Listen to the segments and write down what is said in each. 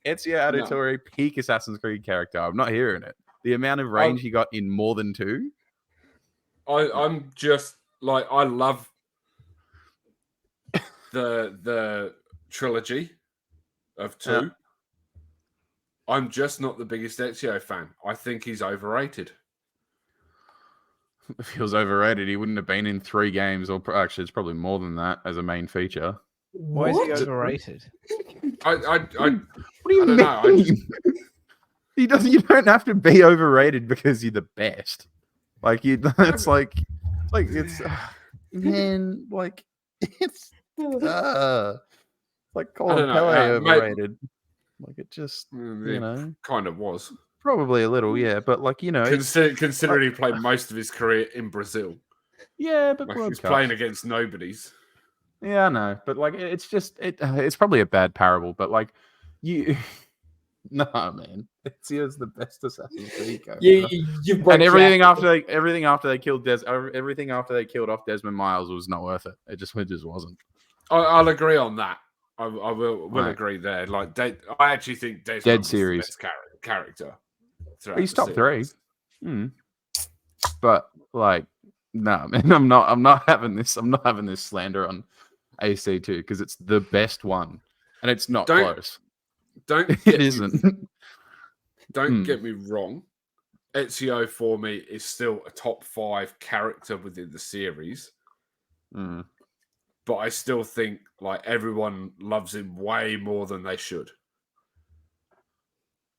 Ezio Auditore peak Assassin's Creed character. I'm not hearing it. The amount of range he got in more than 2. I'm just like, I love the trilogy of 2. Yeah. I'm just not the biggest Ezio fan. I think he's overrated. If he was overrated, he wouldn't have been in 3 games, or actually, it's probably more than that as a main feature. Why is he overrated? What do you mean? You don't have to be overrated because you're the best. Like it's like it's man, like it's like calling Pele overrated. Like it just kind of was. Probably a little, yeah, but like considering he played most of his career in Brazil. Yeah, but like he's playing against nobodies. Yeah, I know, but like it's just it's probably a bad parable, but like no, man, Ezio's the best Assassin's Creed character. And everything after they killed off Desmond Miles was not worth it. It just wasn't. I'll agree on that. I will agree there. Like I actually think Desmond was the best character. He's top 3. But like, no, man, I'm not having this. I'm not having this slander on AC2 because it's the best one, and it's not close. It isn't. Don't get me wrong. Ezio for me is still a top 5 character within the series. But I still think like everyone loves him way more than they should.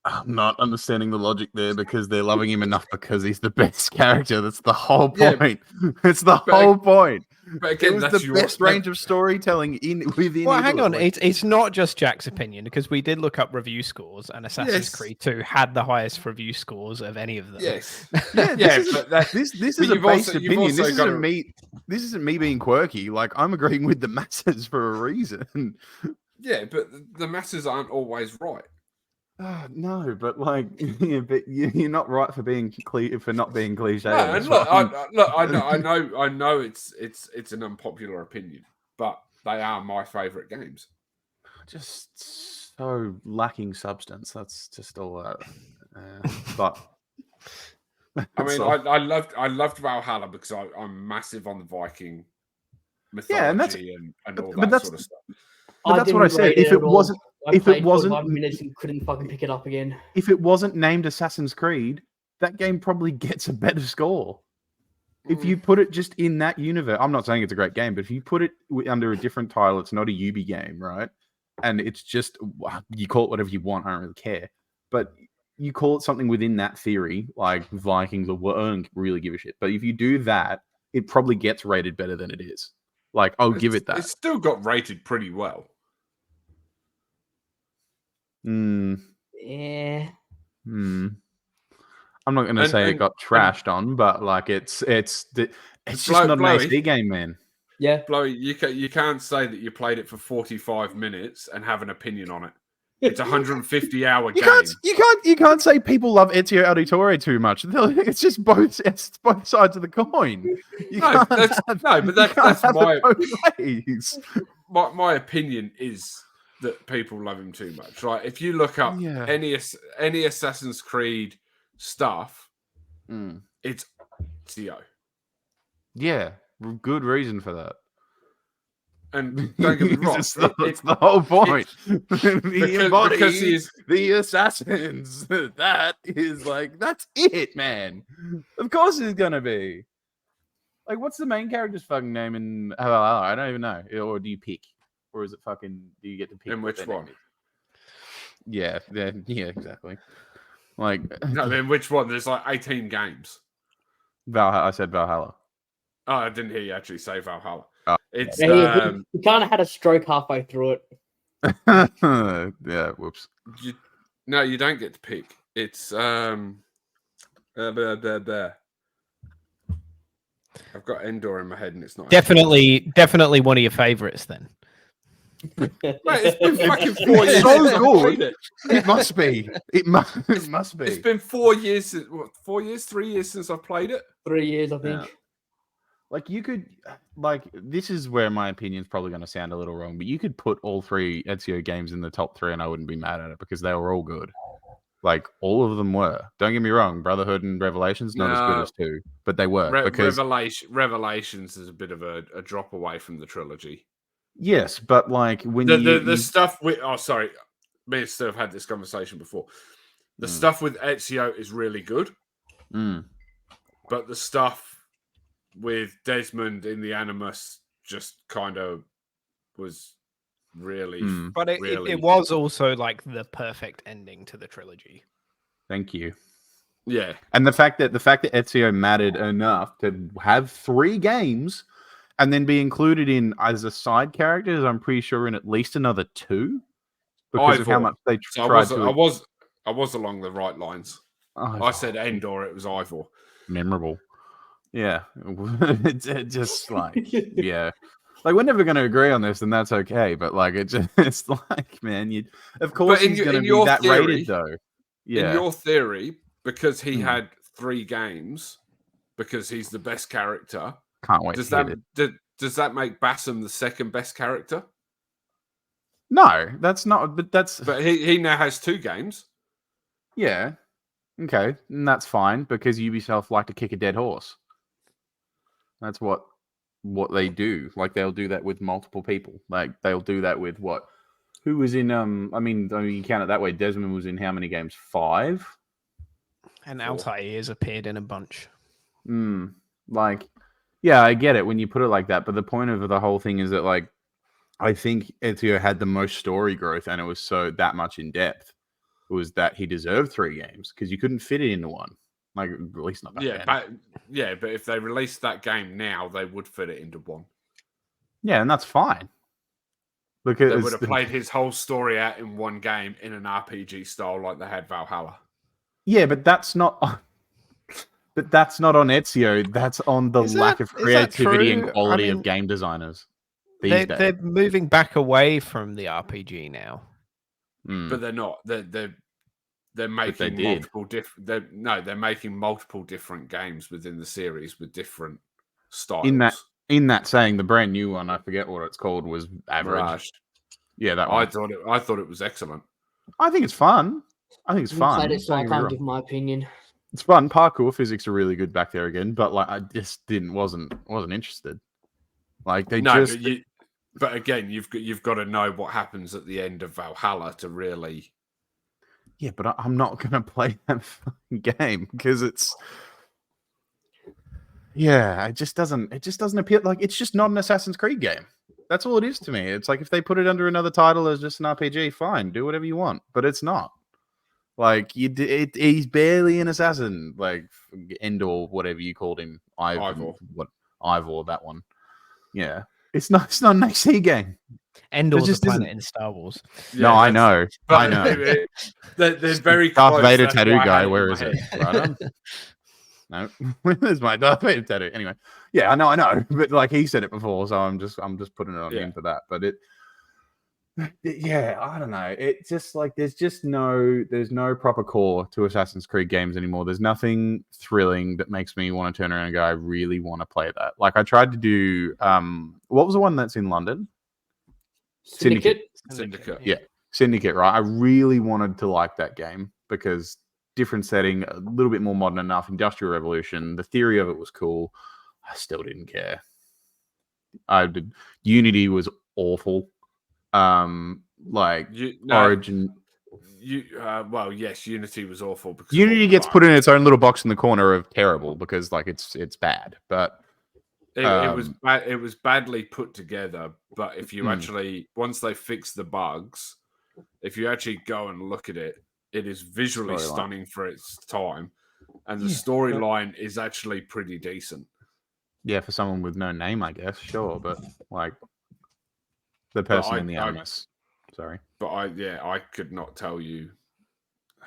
I'm not understanding the logic there because they're loving him enough because he's the best character. That's the whole point. It's the whole point. But again, it was the best range of storytelling within. Well, hang on. It's not just Jack's opinion because we did look up review scores, and Assassin's Creed 2 had the highest review scores of any of them. Yes. But this is a based opinion. This isn't me being quirky. Like I'm agreeing with the masses for a reason. Yeah, but the masses aren't always right. No, but like, but you're not right for not being cliche. No, and look, I know it's an unpopular opinion, but they are my favourite games. Just so lacking substance. That's just all that. But I mean, I loved Valhalla because I'm massive on the Viking mythology and all that sort of stuff. But that's what I said. If it wasn't, if it wasn't 5 minutes and couldn't fucking pick it up again. If it wasn't named Assassin's Creed, that game probably gets a better score. If you put it just in that universe, I'm not saying it's a great game, but if you put it under a different title, it's not a Ubi game, right? And it's just, you call it whatever you want, I don't really care. But you call it something within that theory, like Vikings or I don't really give a shit. But if you do that, it probably gets rated better than it is. Like, I'll give it that. It's still got rated pretty well. Yeah. I'm not going to say it got trashed on, but like it's just not an AC game, man. Yeah, Blowey, you can't say that you played it for 45 minutes and have an opinion on it. It's a 150-hour game. You can't say people love Ezio Auditore too much. It's just both sides of the coin. That's my opinion is that people love him too much. Right? If you look up any Assassin's Creed stuff, it's Ezio. Yeah, good reason for that. And don't get me wrong, it's the whole point. Because he's the assassins. That is like, that's it, man. Of course it's gonna be. Like, what's the main character's fucking name in Valhalla? I don't even know. Or do you pick? Or is it fucking, do you get to pick? In which one? Yeah, exactly. Like, no, then which one? There's like 18 games. Valhalla. I said Valhalla. Oh, I didn't hear you actually say Valhalla. Oh. It's he kind of had a stroke halfway through it. Yeah, whoops. No, you don't get to pick. It's I've got Endor in my head, and it's not. Definitely one of your favorites then. Mate, it's been fucking 4 years. So good. It must be. It must be. It's been 4 years. 4 years? 3 years since I've played it. 3 years, I think. Yeah. Like you could, this is where my opinion's probably going to sound a little wrong, but you could put all 3 Ezio games in the top 3 and I wouldn't be mad at it because they were all good. Like all of them were. Don't get me wrong, Brotherhood and Revelations not as good as 2, but they were because Revelations is a bit of a drop away from the trilogy. Yes, but like when the stuff with me and Steve have had this conversation before. The stuff with Ezio is really good, but the stuff with Desmond in the Animus just kind of was really, but really... it was also like the perfect ending to the trilogy. Thank you. Yeah, and the fact that Ezio mattered enough to have 3 games and then be included in as a side character, I'm pretty sure in at least another 2 because of how much they tried to. I was along the right lines. I said Endor. It was Ivor. Memorable. Yeah, it's just like yeah, like we're never going to agree on this, and that's okay. But like it's like, man, of course he's going to be that rated though. Yeah, in your theory, because he had 3 games, because he's the best character. Can't wait. Does that make Bassam the second best character? No, that's not. But he now has 2 games. Yeah. Okay, and that's fine because Ubisoft like to kick a dead horse. That's what they do. Like they'll do that with multiple people. Like they'll do that with what? Who was in? I mean, you count it that way. Desmond was in how many games? 5. And Altair has appeared in a bunch. Like, yeah, I get it when you put it like that. But the point of the whole thing is that, like, I think Ezio had the most story growth, and it was that much in depth. It was that he deserved 3 games because you couldn't fit it into one. Like, at least not that bad. But if they released that game now, they would fit it into 1. Yeah, and that's fine. Because they would have played his whole story out in 1 game in an RPG style like they had Valhalla. Yeah, but that's not on Ezio. That's on the lack of creativity and quality of game designers these days. They're moving back away from the RPG now. But they're not. They're making multiple different. They're making multiple different games within the series with different styles. In that saying, the brand new one, I forget what it's called, was average. Mirage. Yeah, that one. I thought it was excellent. I think it's fun. I played it, so I can't give my opinion. It's fun. Parkour physics are really good back there again, but like I just wasn't interested. Like But again, you've got to know what happens at the end of Valhalla to really. Yeah, but I'm not going to play that fucking game because it's. Yeah, it just doesn't appeal. Like it's just not an Assassin's Creed game. That's all it is to me. It's like if they put it under another title as just an RPG, fine, do whatever you want. But it's not. Like he's barely an assassin. Like Endor, whatever you called him, Ivor, that one. Yeah. It's not an AC game. Endor's a planet in Star Wars. Yeah, no, I know. There's very Darth close. Vader tattoo guy. Where is it? Right on. No, where's my Darth Vader tattoo? Anyway, yeah, I know, but like he said it before, so I'm just putting it on him for that. But yeah, I don't know. It's just like there's no proper core to Assassin's Creed games anymore. There's nothing thrilling that makes me want to turn around and go, I really want to play that. Like I tried to do what was the one that's in London? Syndicate. Yeah. Syndicate, right? I really wanted to like that game because different setting, a little bit more modern enough, Industrial Revolution. The theory of it was cool. I still didn't care. Unity was awful. Origin. Yes, Unity was awful because Unity gets put in its own little box in the corner of terrible because like it's bad, but it was badly put together. But if you actually once they fix the bugs, if you actually go and look at it, it is visually stunning for its time, and the storyline is actually pretty decent. Yeah, for someone with no name, I guess, sure, but like. The person in the Animus. Sorry. But I could not tell you.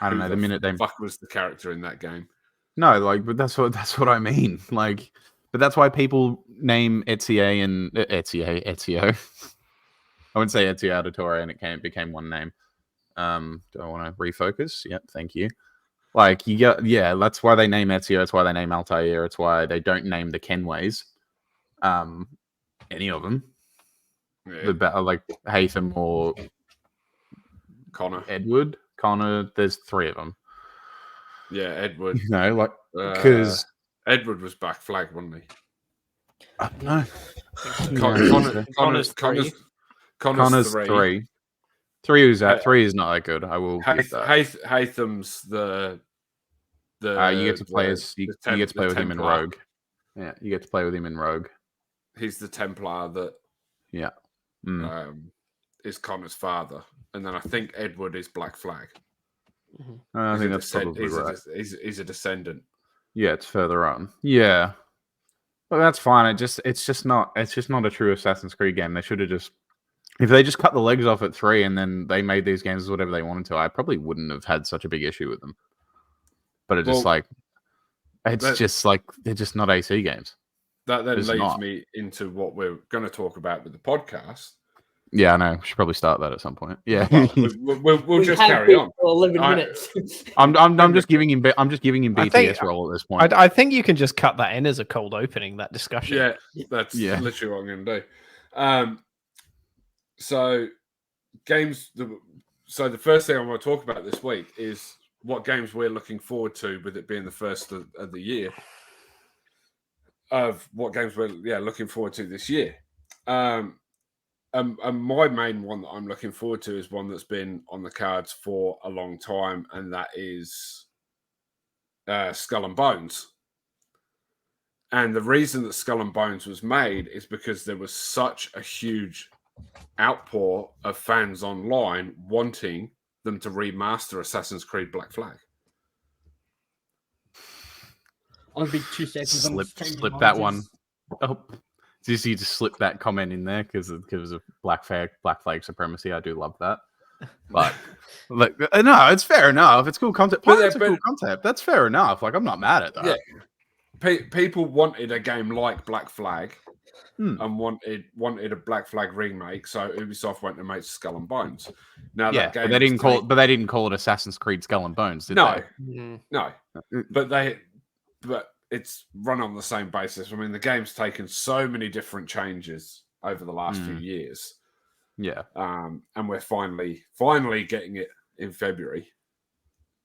I don't know. The minute they fuck was the character in that game. No, like, but that's what I mean. Like, but that's why people name Ezio and Ezio. I wouldn't say Ezio Auditore, and it became one name. Do I want to refocus? Yep, thank you. Like that's why they name Ezio. It's why they name Altair. It's why they don't name the Kenways. any of them. Yeah. The better, like Haytham or Connor. Connor. There's 3 of them. Yeah, Edward. Like because Edward was Black Flag, wasn't he? I don't know. Connor's three. Connor's 3. 3 is that 3 is not that good. I will give that. Haytham's the you get to play you get to play with him in Templar. Rogue. Yeah, you get to play with him in Rogue. He's the Templar that is Connor's father, and then I think Edward is Black Flag. I think that's probably right. He's a descendant. Yeah, it's further on. Yeah, but that's fine. It's just not a true Assassin's Creed game. They should have just, if they just cut the legs off at 3 and then they made these games as whatever they wanted to, I probably wouldn't have had such a big issue with them. But it's just like they're just not AC games. That then leads me into what we're going to talk about with the podcast. Yeah, I know. We should probably start that at some point. Yeah, we'll just carry on. 11 minutes. I'm just giving him BTS role at this point. I think you can just cut that in as a cold opening, that discussion. Yeah, that's literally what I'm going to do. So games. So the first thing I want to talk about this week is what games we're looking forward to, with it being the first of the year. Of what games we're looking forward to this year. And my main one that I'm looking forward to is one that's been on the cards for a long time, and that is Skull and Bones. And the reason that Skull and Bones was made is because there was such a huge outpour of fans online wanting them to remaster Assassin's Creed Black Flag. I'll be 2 seconds. Slip that one. Oh. You just slip that comment in there because of Black Flag supremacy. I do love that, but like, no, it's fair enough. It's cool concept. It's a cool concept. That's fair enough. Like, I'm not mad at that. Yeah. People wanted a game like Black Flag and wanted a Black Flag remake, so Ubisoft went and made Skull and Bones. Now, that game, but they didn't call it Assassin's Creed Skull and Bones, did they? No, but it's run on the same basis. I mean, the game's taken so many different changes over the last few years. Yeah. And we're finally getting it in February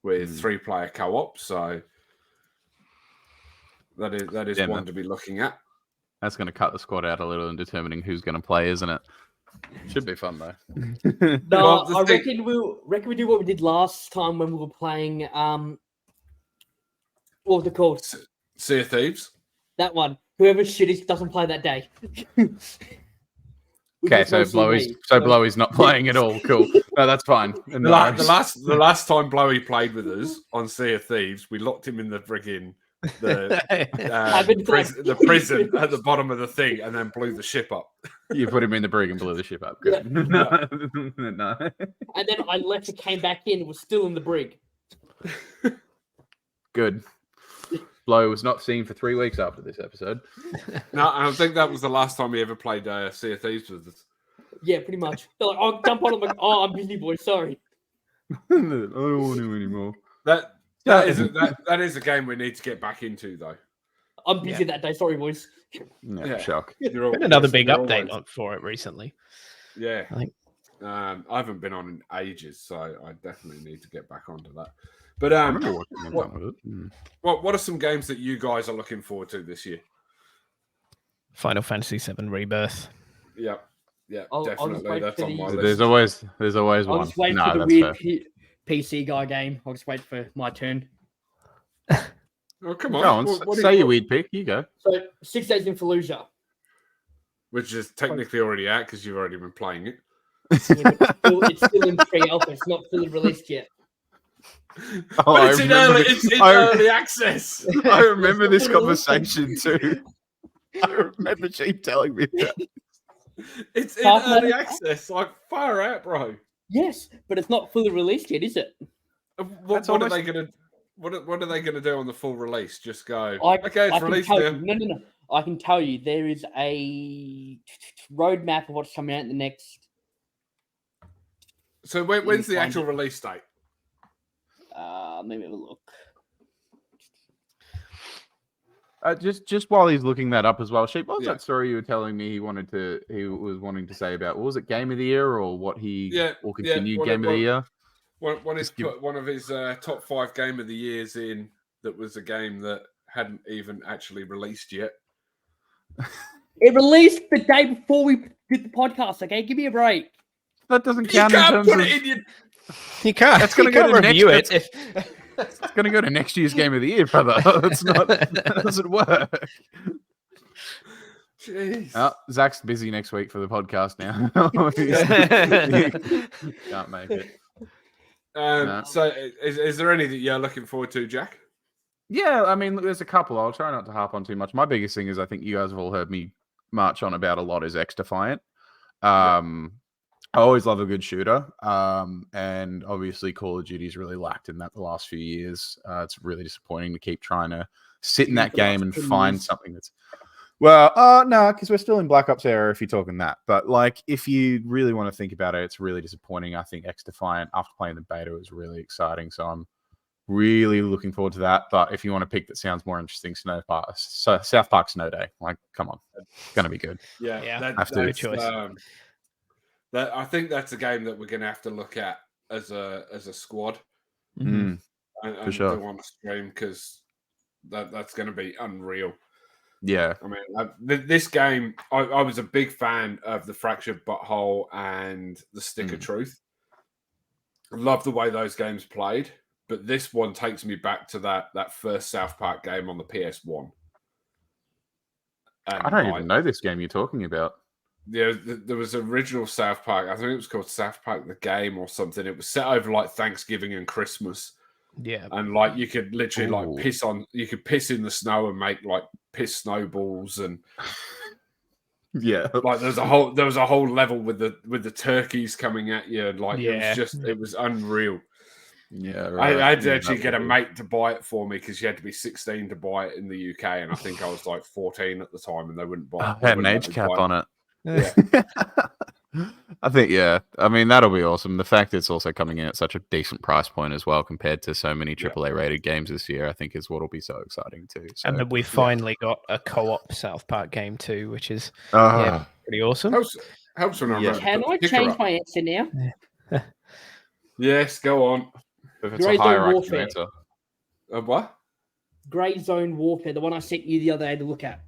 with 3-player co-op. So that is one to be looking at. That's going to cut the squad out a little in determining who's going to play, isn't it? Should be fun though. No, I reckon we do what we did last time when we were playing. What was it called? Sea of Thieves. That one. Whoever's shitty doesn't play that day. Okay, so Blowey's not playing at all. Cool. No, that's fine. The last time Blowey played with us on Sea of Thieves, we locked him in the friggin' the prison at the bottom of the thing, and then blew the ship up. You put him in the brig and blew the ship up. Good. Yeah. No. And then I left and came back in and was still in the brig. Good. Blow was not seen for 3 weeks after this episode. No, I think that was the last time he ever played Sea of Thieves with us. Yeah, pretty much. They're like, oh, jump on. I'm like, oh, I'm busy, boy. Sorry. I don't want to anymore. That is a game we need to get back into, though. I'm busy that day. Sorry, boys. Yeah. Shock. Been another big update for it recently. Yeah. I think. I haven't been on in ages, so I definitely need to get back onto that. But I remember watching with it. What are some games that you guys are looking forward to this year? Final Fantasy VII Rebirth. Yeah, definitely. That's on my list. There's always one. I'll just wait for the weird PC guy game. I'll just wait for my turn. Oh, come on. Go on. Say your weird pick. You go. So, 6 Days in Fallujah. Which is technically already out because you've already been playing it. Yeah, it's still in pre-alpha. It's not fully released yet. But it's in early access. I remember this conversation too. I remember she telling me that. It's in early access. Like, far out, bro. Yes, but it's not fully released yet, is it? What are they going to? What are they going to do on the full release? Just go. Okay, it's released now. No. I can tell you there is a roadmap of what's coming out in the next. So when's the actual release date? Let me have a look. Just while he's looking that up as well, Sheep, what was Yeah. that story you were telling me he was wanting to say about? What was it, Game of the Year or what he or continued Game of the Year? When he's put one of his top 5 Game of the Years in, that was a game that hadn't even actually released yet. It released the day before we did the podcast. Okay, give me a break. That doesn't count. You can't put it in your. You can't. That's going to go to review next. it. It's going to go to next year's Game of the Year, brother. It's not. That doesn't work. Jeez. Oh, Zach's busy next week for the podcast now. He can't make it. So, is there any that you're looking forward to, Jack? Yeah, I mean, there's a couple. I'll try not to harp on too much. My biggest thing is I think you guys have all heard me march on about a lot is X-Defiant. I always love a good shooter. And obviously Call of Duty's really lacked in that the last few years. It's really disappointing to keep trying to sit in that game and find something that's... Well, no, because we're still in Black Ops era if you're talking that. But, like, if you really want to think about it, it's really disappointing. I think X-Defiant, after playing the beta, was really exciting. So I'm really looking forward to that. But if you want to pick that sounds more interesting, South Park Snow Day. Like, come on. It's going to be good. Yeah. That's a good choice. I think that's a game that we're going to have to look at as a squad. Mm-hmm. And sure. do on a stream, because that's going to be unreal. Yeah. I mean, this game, I was a big fan of the Fractured Butthole and the Stick of Truth. I love the way those games played, but this one takes me back to that first South Park game on the PS1. And I don't even know this game you're talking about. Yeah, there was an original South Park. I think it was called South Park the Game or something. It was set over like Thanksgiving and Christmas. Yeah, and like you could literally like piss in the snow and make like piss snowballs, and yeah, like there was a whole level with the turkeys coming at you, and like it was unreal. Yeah, right. I had to actually get a mate to buy it for me because you had to be 16 to buy it in the UK, and I think I was like 14 at the time, and they wouldn't buy it. Had an age cap on it. Yeah. I think, I mean, that'll be awesome. The fact it's also coming in at such a decent price point as well compared to so many AAA rated games this year, I think is what will be so exciting too. So, and then we finally got a co-op South Park game too, which is pretty awesome. Helps when I remember. Can I change my answer now? Yes, go on. If it's a hierarchy answer. What? Grey Zone Warfare, the one I sent you the other day to look at.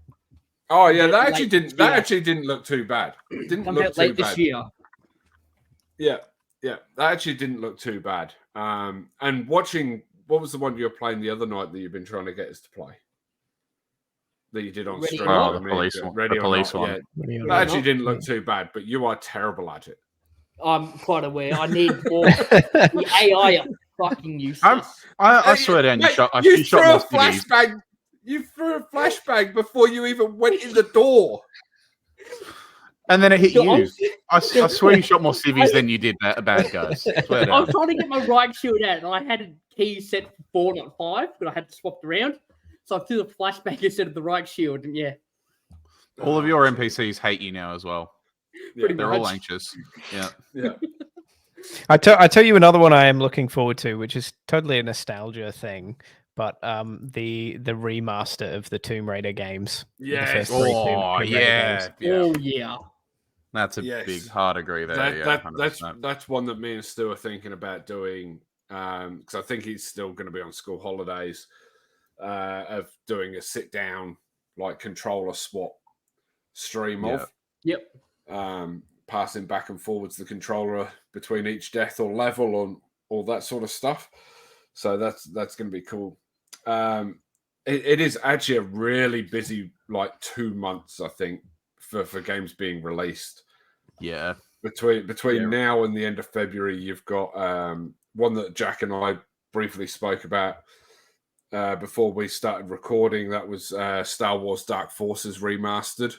Oh yeah, that actually didn't look too bad. It didn't look too late bad this year. Yeah, that actually didn't look too bad. And watching, what was the one you were playing the other night that you've been trying to get us to play? That you did on stream. The police one. The police one. Yeah. That actually didn't look too bad, but you are terrible at it. I'm quite aware. I need more. The AI are fucking useless. I swear down, you shot more flashbang. You threw a flashbang before you even went in the door. And then it hit you. I swear you shot more civvies than you did bad guys. I was trying to get my right shield out, and I had a key set for 4, not 5, but I had to swap it around. So I threw the flashbang instead of the right shield, and all of your NPCs hate you now as well. They're all anxious. Yeah. I tell you another one I am looking forward to, which is totally a nostalgia thing. But the remaster of the Tomb Raider games. Yes. Oh, yeah. Oh, yeah. That's a big hard agree there. That's one that me and Stu are thinking about doing, because I think he's still going to be on school holidays, of doing a sit-down, like, controller swap stream of. Yep. Passing back and forwards the controller between each death or level and all that sort of stuff. So that's going to be cool. It is actually a really busy, like 2 months, I think, for games being released. Yeah. Between now and the end of February, you've got one that Jack and I briefly spoke about before we started recording. That was Star Wars Dark Forces Remastered,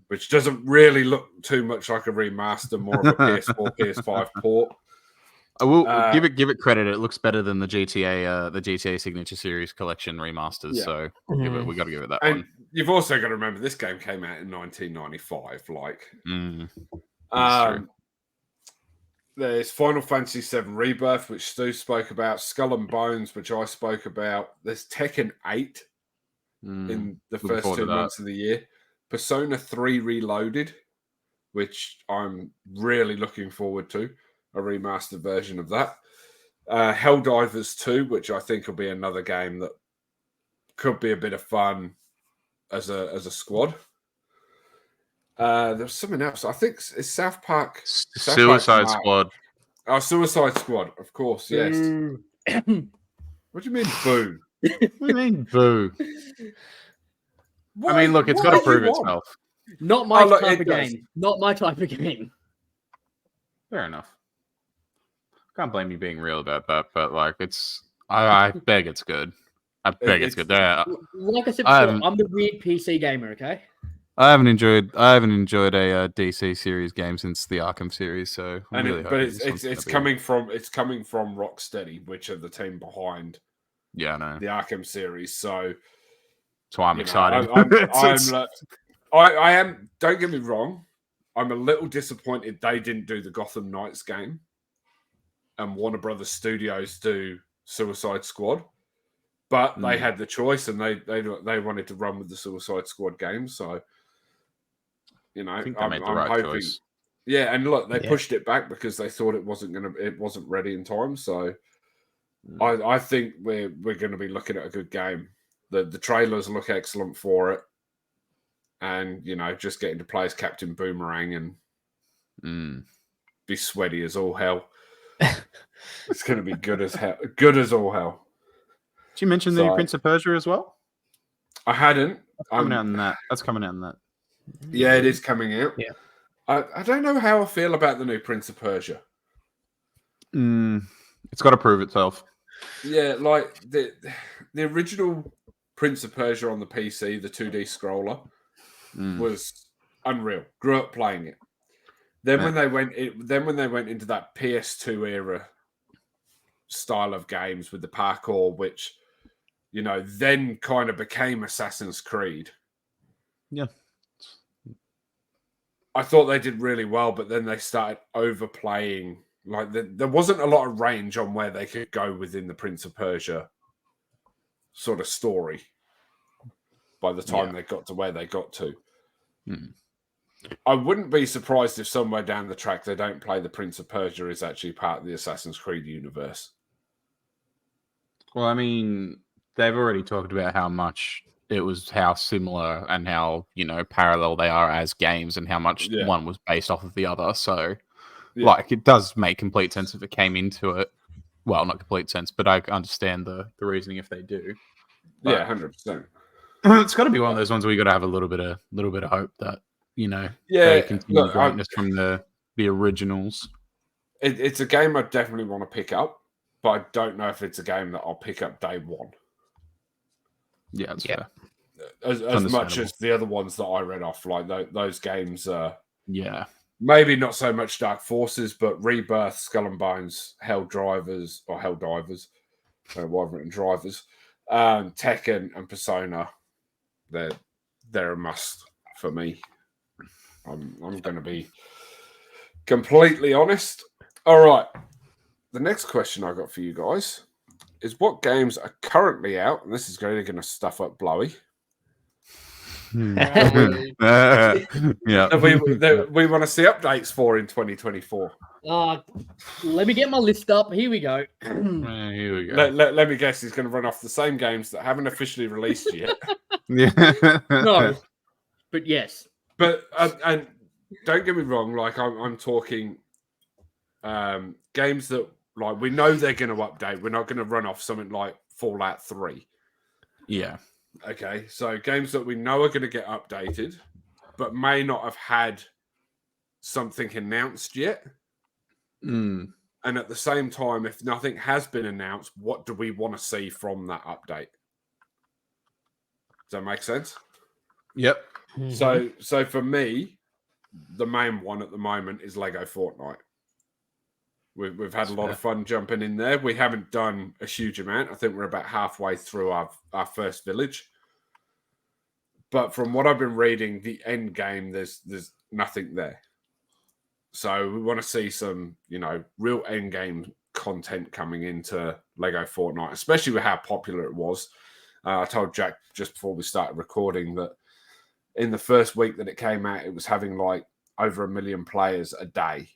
which doesn't really look too much like a remaster, more of a PS4, PS5 port. I will give it credit. It looks better than the GTA Signature Series Collection remasters. Yeah. So we got to give it that one. You've also got to remember this game came out in 1995. There's Final Fantasy VII Rebirth, which Stu spoke about. Skull and Bones, which I spoke about. There's Tekken 8, in the Looking first forward to 2 that. months of the year. Persona 3 Reloaded, which I'm really looking forward to, a remastered version of that. Helldivers 2, which I think will be another game that could be a bit of fun as a squad. There's something else. I think it's South Park. Suicide Squad. Oh, Suicide Squad, of course, yes. Boo. What do you mean, boo? What do you mean, boo? What, I mean, look, it's got to prove itself. Not my look, type it of does. game. Not my type of game. Fair enough. Can't blame you being real about that, but like, it's. I beg it's good. I beg it's good. Like I said I before, haven't- I'm the weird PC gamer, okay? I haven't enjoyed a DC series game since the Arkham series, so I'm And really but hoping this one's it's gonna be- coming from Rocksteady, which are the team behind Yeah, I know. the Arkham series. So That's why I'm you know, excited. I am. Don't get me wrong. I'm a little disappointed they didn't do the Gotham Knights game, and Warner Brothers Studios do Suicide Squad. But they had the choice, and they wanted to run with the Suicide Squad game. So you know, I think they made the right hoping. choice. Yeah, and look, they pushed it back because they thought it wasn't ready in time. So I think we're going to be looking at a good game. The trailers look excellent for it, and you know, just getting to play as Captain Boomerang and be sweaty as all hell. It's going to be good as hell. Good as all hell. Did you mention the new Prince of Persia as well? I hadn't. That's coming out in that. That's coming out in that. Yeah, it is coming out. Yeah. I don't know how I feel about the new Prince of Persia. It's got to prove itself. Yeah, like the original Prince of Persia on the PC, the 2D scroller, was unreal. Grew up playing it. Then when they went into that PS2 era style of games with the parkour, which you know then kind of became Assassin's Creed. Yeah. I thought they did really well, but then they started overplaying. Like there wasn't a lot of range on where they could go within the Prince of Persia sort of story by the time they got to where they got to. I wouldn't be surprised if somewhere down the track they don't play the Prince of Persia is actually part of the Assassin's Creed universe. Well, I mean, they've already talked about how similar and how, you know, parallel they are as games and how much one was based off of the other. So, like, it does make complete sense if it came into it. Well, not complete sense, but I understand the reasoning if they do. But 100%. It's got to be one of those ones where you got to have a little bit of hope that, you know, they continue greatness from the originals. It's a game I definitely want to pick up, but I don't know if it's a game that I'll pick up day one. Yeah, that's fair. As much as the other ones that I read off, like those games. Maybe not so much Dark Forces, but Rebirth, Skull and Bones, Helldivers, why I've written Drivers, Tekken, and Persona. They're a must for me. I'm going to be completely honest. All right. The next question I got for you guys is what games are currently out, and this is really going to stuff up Blowey. We want to see updates for in 2024. Let me get my list up. Here we go. Here we go. Let me guess, he's going to run off the same games that haven't officially released yet. No, but yes. But and don't get me wrong, like I'm talking games that like we know they're going to update. We're not going to run off something like Fallout 3. Yeah. Okay, so games that we know are going to get updated, but may not have had something announced yet. And at the same time, if nothing has been announced, what do we want to see from that update? Does that make sense? Yep. So for me, the main one at the moment is Lego Fortnite. We've had a lot of fun jumping in there. We haven't done a huge amount. I think we're about halfway through our first village. But from what I've been reading, the end game, there's nothing there. So we want to see some, you know, real end game content coming into Lego Fortnite, especially with how popular it was. I told Jack just before we started recording that in the first week that it came out, it was having like over 1 million players a day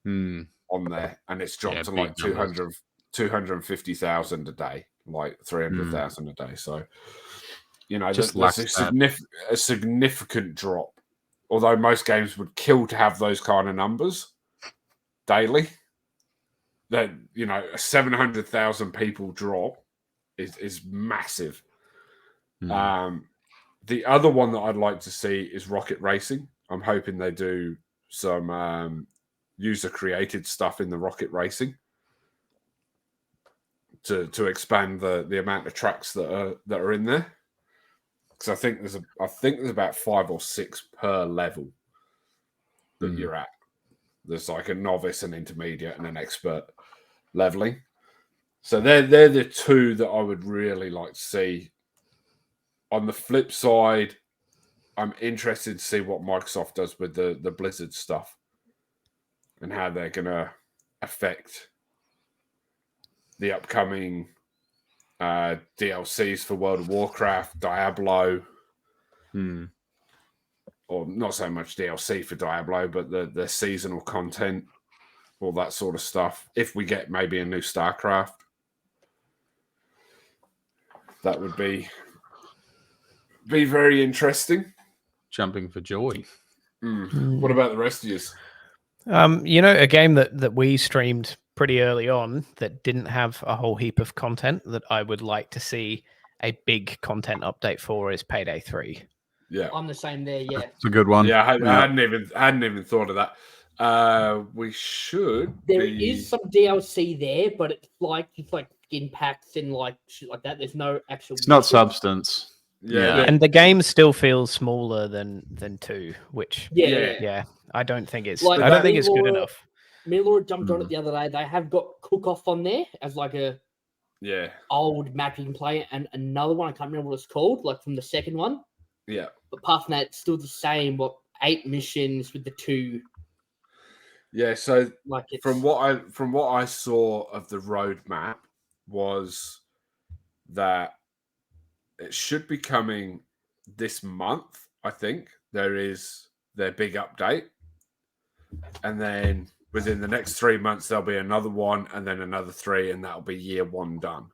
on there, and it's dropped to like 250,000 a day, like 300,000 a day. So, you know, Just that's a significant drop. Although most games would kill to have those kind of numbers daily, that, you know, 700,000 people drop is massive. The other one that I'd like to see is Rocket Racing. I'm hoping they do some user-created stuff in the Rocket Racing to expand the amount of tracks that are in there. Because I think there's about 5 or 6 per level that you're at. There's like a novice, an intermediate, and an expert leveling. So they're the two that I would really like to see. On the flip side, I'm interested to see what Microsoft does with the Blizzard stuff and how they're going to affect the upcoming DLCs for World of Warcraft, Diablo, or not so much DLC for Diablo, but the seasonal content, all that sort of stuff. If we get maybe a new StarCraft, that would be very interesting. Jumping for joy. What about the rest of you? You know, a game that we streamed pretty early on that didn't have a whole heap of content that I would like to see a big content update for is Payday 3. Yeah, I'm the same there. Yeah, It's a good one. Yeah, I hadn't even thought of that. We should. There is some DLC there, but it's like skin packs and like shit like that. There's no actual. It's not substance. Yeah. And the game still feels smaller than 2, which Yeah. I don't think it's Like, I don't think it's good enough. Me and Laura jumped on it the other day. They have got Cook Off on there as like a old map you can play, and another one I can't remember what it's called, like from the second one. Yeah. But apart from that, it's still the same. 8 missions with the 2. Yeah. So Like it's, from what I saw of the roadmap was that it should be coming this month. I think there is their big update, and then within the next 3 months there'll be another one, and then another 3, and that'll be year 1 done.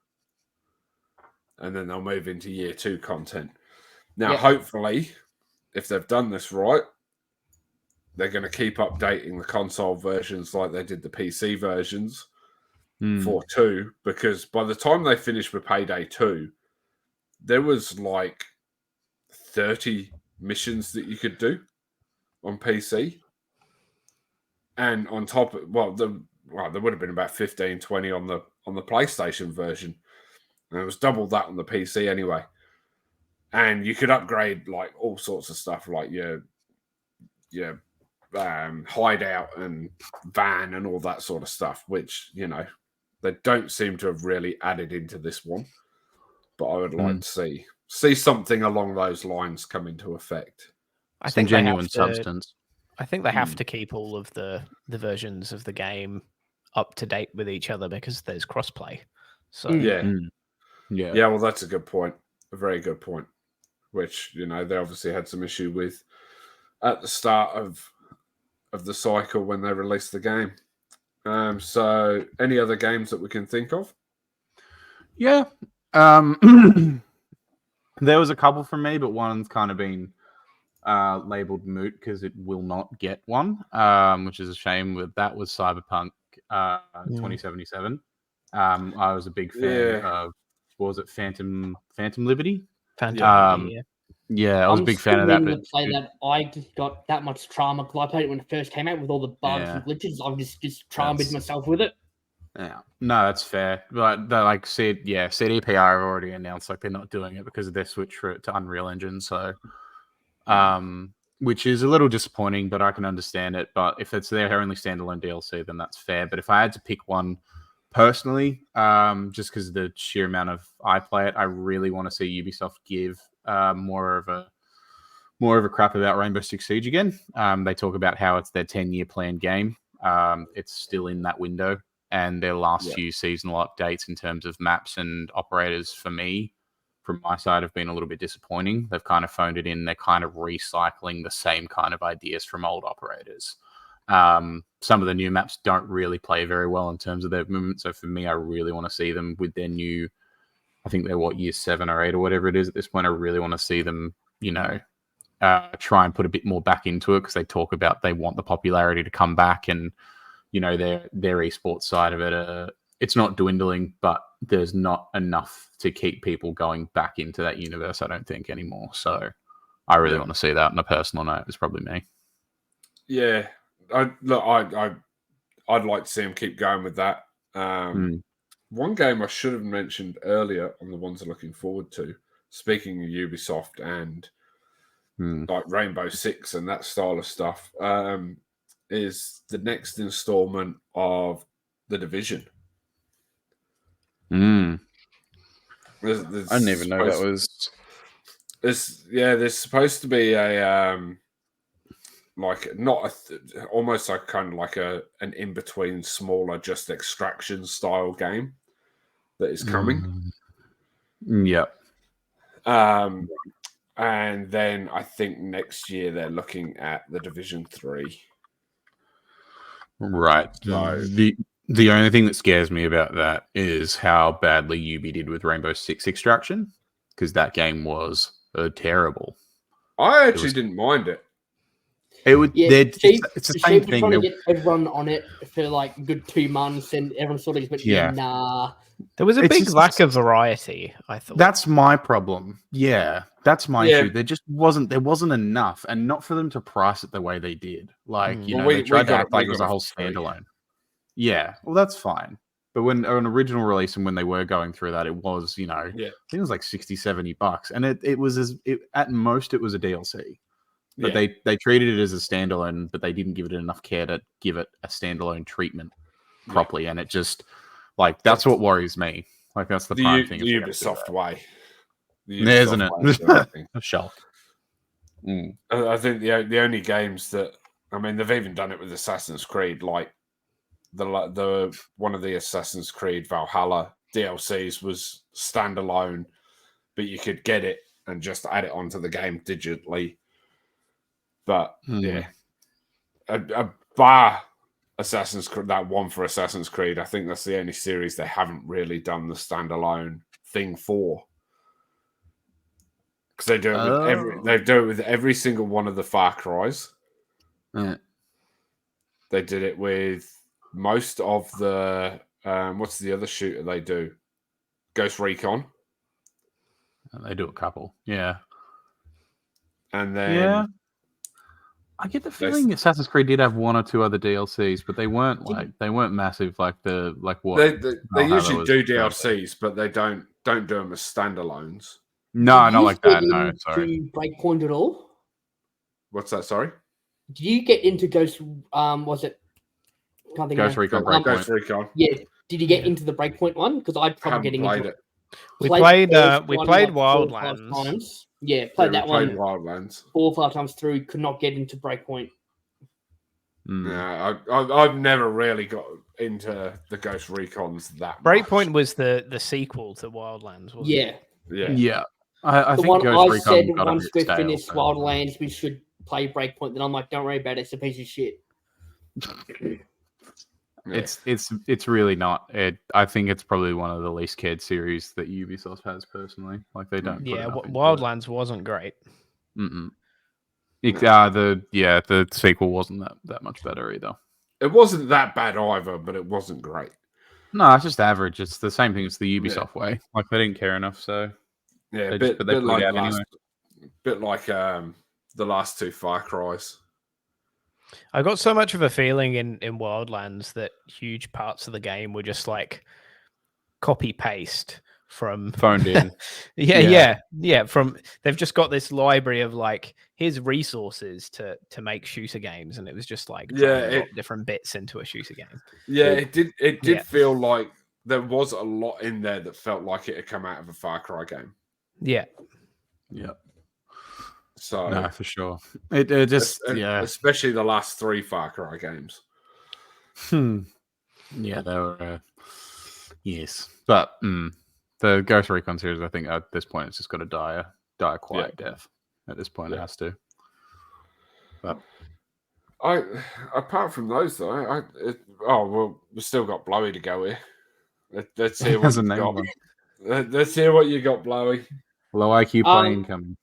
And then they'll move into year 2 content. Now, hopefully, if they've done this right, they're going to keep updating the console versions like they did the PC versions for 2, because by the time they finished with Payday 2, there was like 30 missions that you could do on PC. And on top of, there would have been about 15, 20 on the PlayStation version. And it was double that on the PC anyway. And you could upgrade like all sorts of stuff, like your hideout and van and all that sort of stuff, which, you know, they don't seem to have really added into this one. But I would like to see something along those lines come into effect. I think genuine substance. I think they have to keep all of the versions of the game up to date with each other because there's crossplay. So Yeah. Well, that's a good point. A very good point. Which, you know, they obviously had some issue with at the start of the cycle when they released the game. So any other games that we can think of? Yeah. There was a couple from me, but one's kind of been labeled moot because it will not get one, which is a shame. That was Cyberpunk 2077. I was a big fan of, what was it, Phantom Liberty? Phantom Liberty, I was a big fan of that. To play that, I just got that much trauma because I played it when it first came out with all the bugs and glitches. I'm just traumatized myself with it. Yeah, no, that's fair. But like CDPR have already announced like they're not doing it because of their switch to Unreal Engine. So, which is a little disappointing, but I can understand it. But if it's their only standalone DLC, then that's fair. But if I had to pick one personally, just because of the sheer amount of I play it, I really want to see Ubisoft give more of a crap about Rainbow Six Siege again. They talk about how it's their 10-year planned game. It's still in that window. And their last few seasonal updates in terms of maps and operators, for me, from my side have been a little bit disappointing. They've kind of phoned it in. They're kind of recycling the same kind of ideas from old operators. Some of the new maps don't really play very well in terms of their movement. So for me, I really want to see them with their new, I think they're year 7 or 8 or whatever it is at this point. I really want to see them, try and put a bit more back into it, because they talk about they want the popularity to come back, and their esports side of it. It's not dwindling, but there's not enough to keep people going back into that universe, I don't think, anymore. So I really want to see that on a personal note. It's probably me. Yeah, I'd like to see them keep going with that. One game I should have mentioned earlier on the ones I'm looking forward to, speaking of Ubisoft and like Rainbow Six and that style of stuff, is the next installment of The Division. I didn't even know that was. There's supposed to be a almost like kind of like an in between smaller, just extraction style game that is coming. Yep. And then I think next year they're looking at The Division 3. Right. So, the only thing that scares me about that is how badly Ubi did with Rainbow Six Extraction, because that game was terrible. I actually didn't mind it. It would. It's the same thing. Trying to get everyone on it for like a good 2 months, and everyone sort of went, nah. There was a big lack of variety, I thought. That's my problem. Yeah, that's my issue. There wasn't enough, and not for them to price it the way they did. Like, they tried to act like it was a whole standalone. Yeah, well, that's fine. But when an original release and when they were going through that, it was, I think it was like $60-$70, and it was at most it was a DLC. But they treated it as a standalone, but they didn't give it enough care to give it a standalone treatment properly, and it just that's what worries me. Like, that's the prime thing. The Ubisoft way, isn't it? A shock. I think the only games that they've even done it with Assassin's Creed, like the one of the Assassin's Creed Valhalla DLCs was standalone, but you could get it and just add it onto the game digitally. But a bar Assassin's Creed, that one for Assassin's Creed, I think that's the only series they haven't really done the standalone thing for. Because they do it with every single one of the Far Cries. They did it with most of the what's the other shooter they do? Ghost Recon. They do a couple, yeah. And then I get the feeling Assassin's Creed did have 1 or 2 other DLCs, but they weren't massive like what they usually do DLCs, but they don't do them as standalones. No, not like that. No, sorry. Breakpoint at all? What's that? Sorry. Did you get into Ghost? Was it? Can't think Ghost Recon. Ghost Recon. Yeah. Did you get into the Breakpoint one? Because I'd probably getting into it. We played Wildlands. Yeah, played that one. Wildlands 4 or 5 times through. Could not get into Breakpoint. Yeah, I've never really got into the Ghost Recons that much. Breakpoint was the sequel to Wildlands, wasn't it? Yeah. I think Ghost Recon said got once we finish so. Wildlands, we should play Breakpoint. Then I'm like, don't worry about it. It's a piece of shit. It's really not. I think it's probably one of the least cared series that Ubisoft has personally. Like, they don't. Yeah, Wildlands wasn't great. The sequel wasn't that much better either. It wasn't that bad either, but it wasn't great. No, it's just average. It's the same thing as the Ubisoft way. Like, they didn't care enough, so bit like the last 2 Far Cries. I got so much of a feeling in Wildlands that huge parts of the game were just like copy paste from phoned in. From they've just got this library of like here's resources to make shooter games, and it was just like different bits into a shooter game. Yeah, it did feel like there was a lot in there that felt like it had come out of a Far Cry game. Yeah. So no, for sure. It just especially the last 3 Far Cry games. Yeah, they were yes, but The Ghost Recon series, I think at this point, it's just got to die a quiet death. At this point, it has to. But apart from those though, we've still got Blowey to go here. Let's hear what you've got. Let's hear what you got, Blowey. Low IQ plane coming.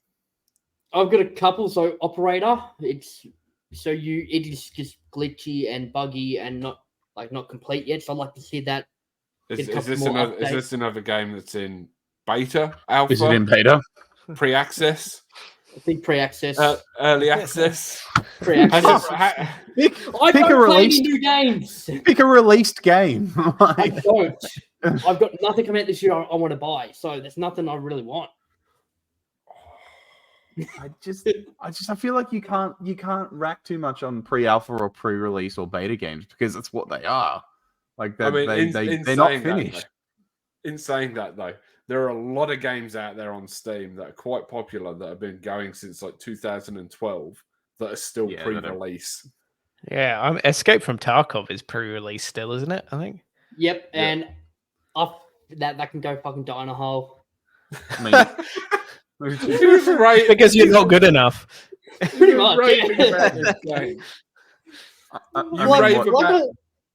I've got a couple. So Operator, it is just glitchy and buggy and not complete yet. So I'd like to see that. Is this another game that's in beta, alpha? Is it in beta? Pre-access? I think pre-access. Early access? Pre-access. I don't play any new games. Pick a released game. I don't. I've got nothing coming out this year I want to buy. So there's nothing I really want. I feel like you can't rack too much on pre-alpha or pre-release or beta games because that's what they are. Like they're not finished. In saying that though, there are a lot of games out there on Steam that are quite popular that have been going since like 2012 that are still pre-release. Yeah, Escape from Tarkov is pre-release still, isn't it? I think. Yep, and that can go fucking die in a hole. Because you're not good enough. Pretty much.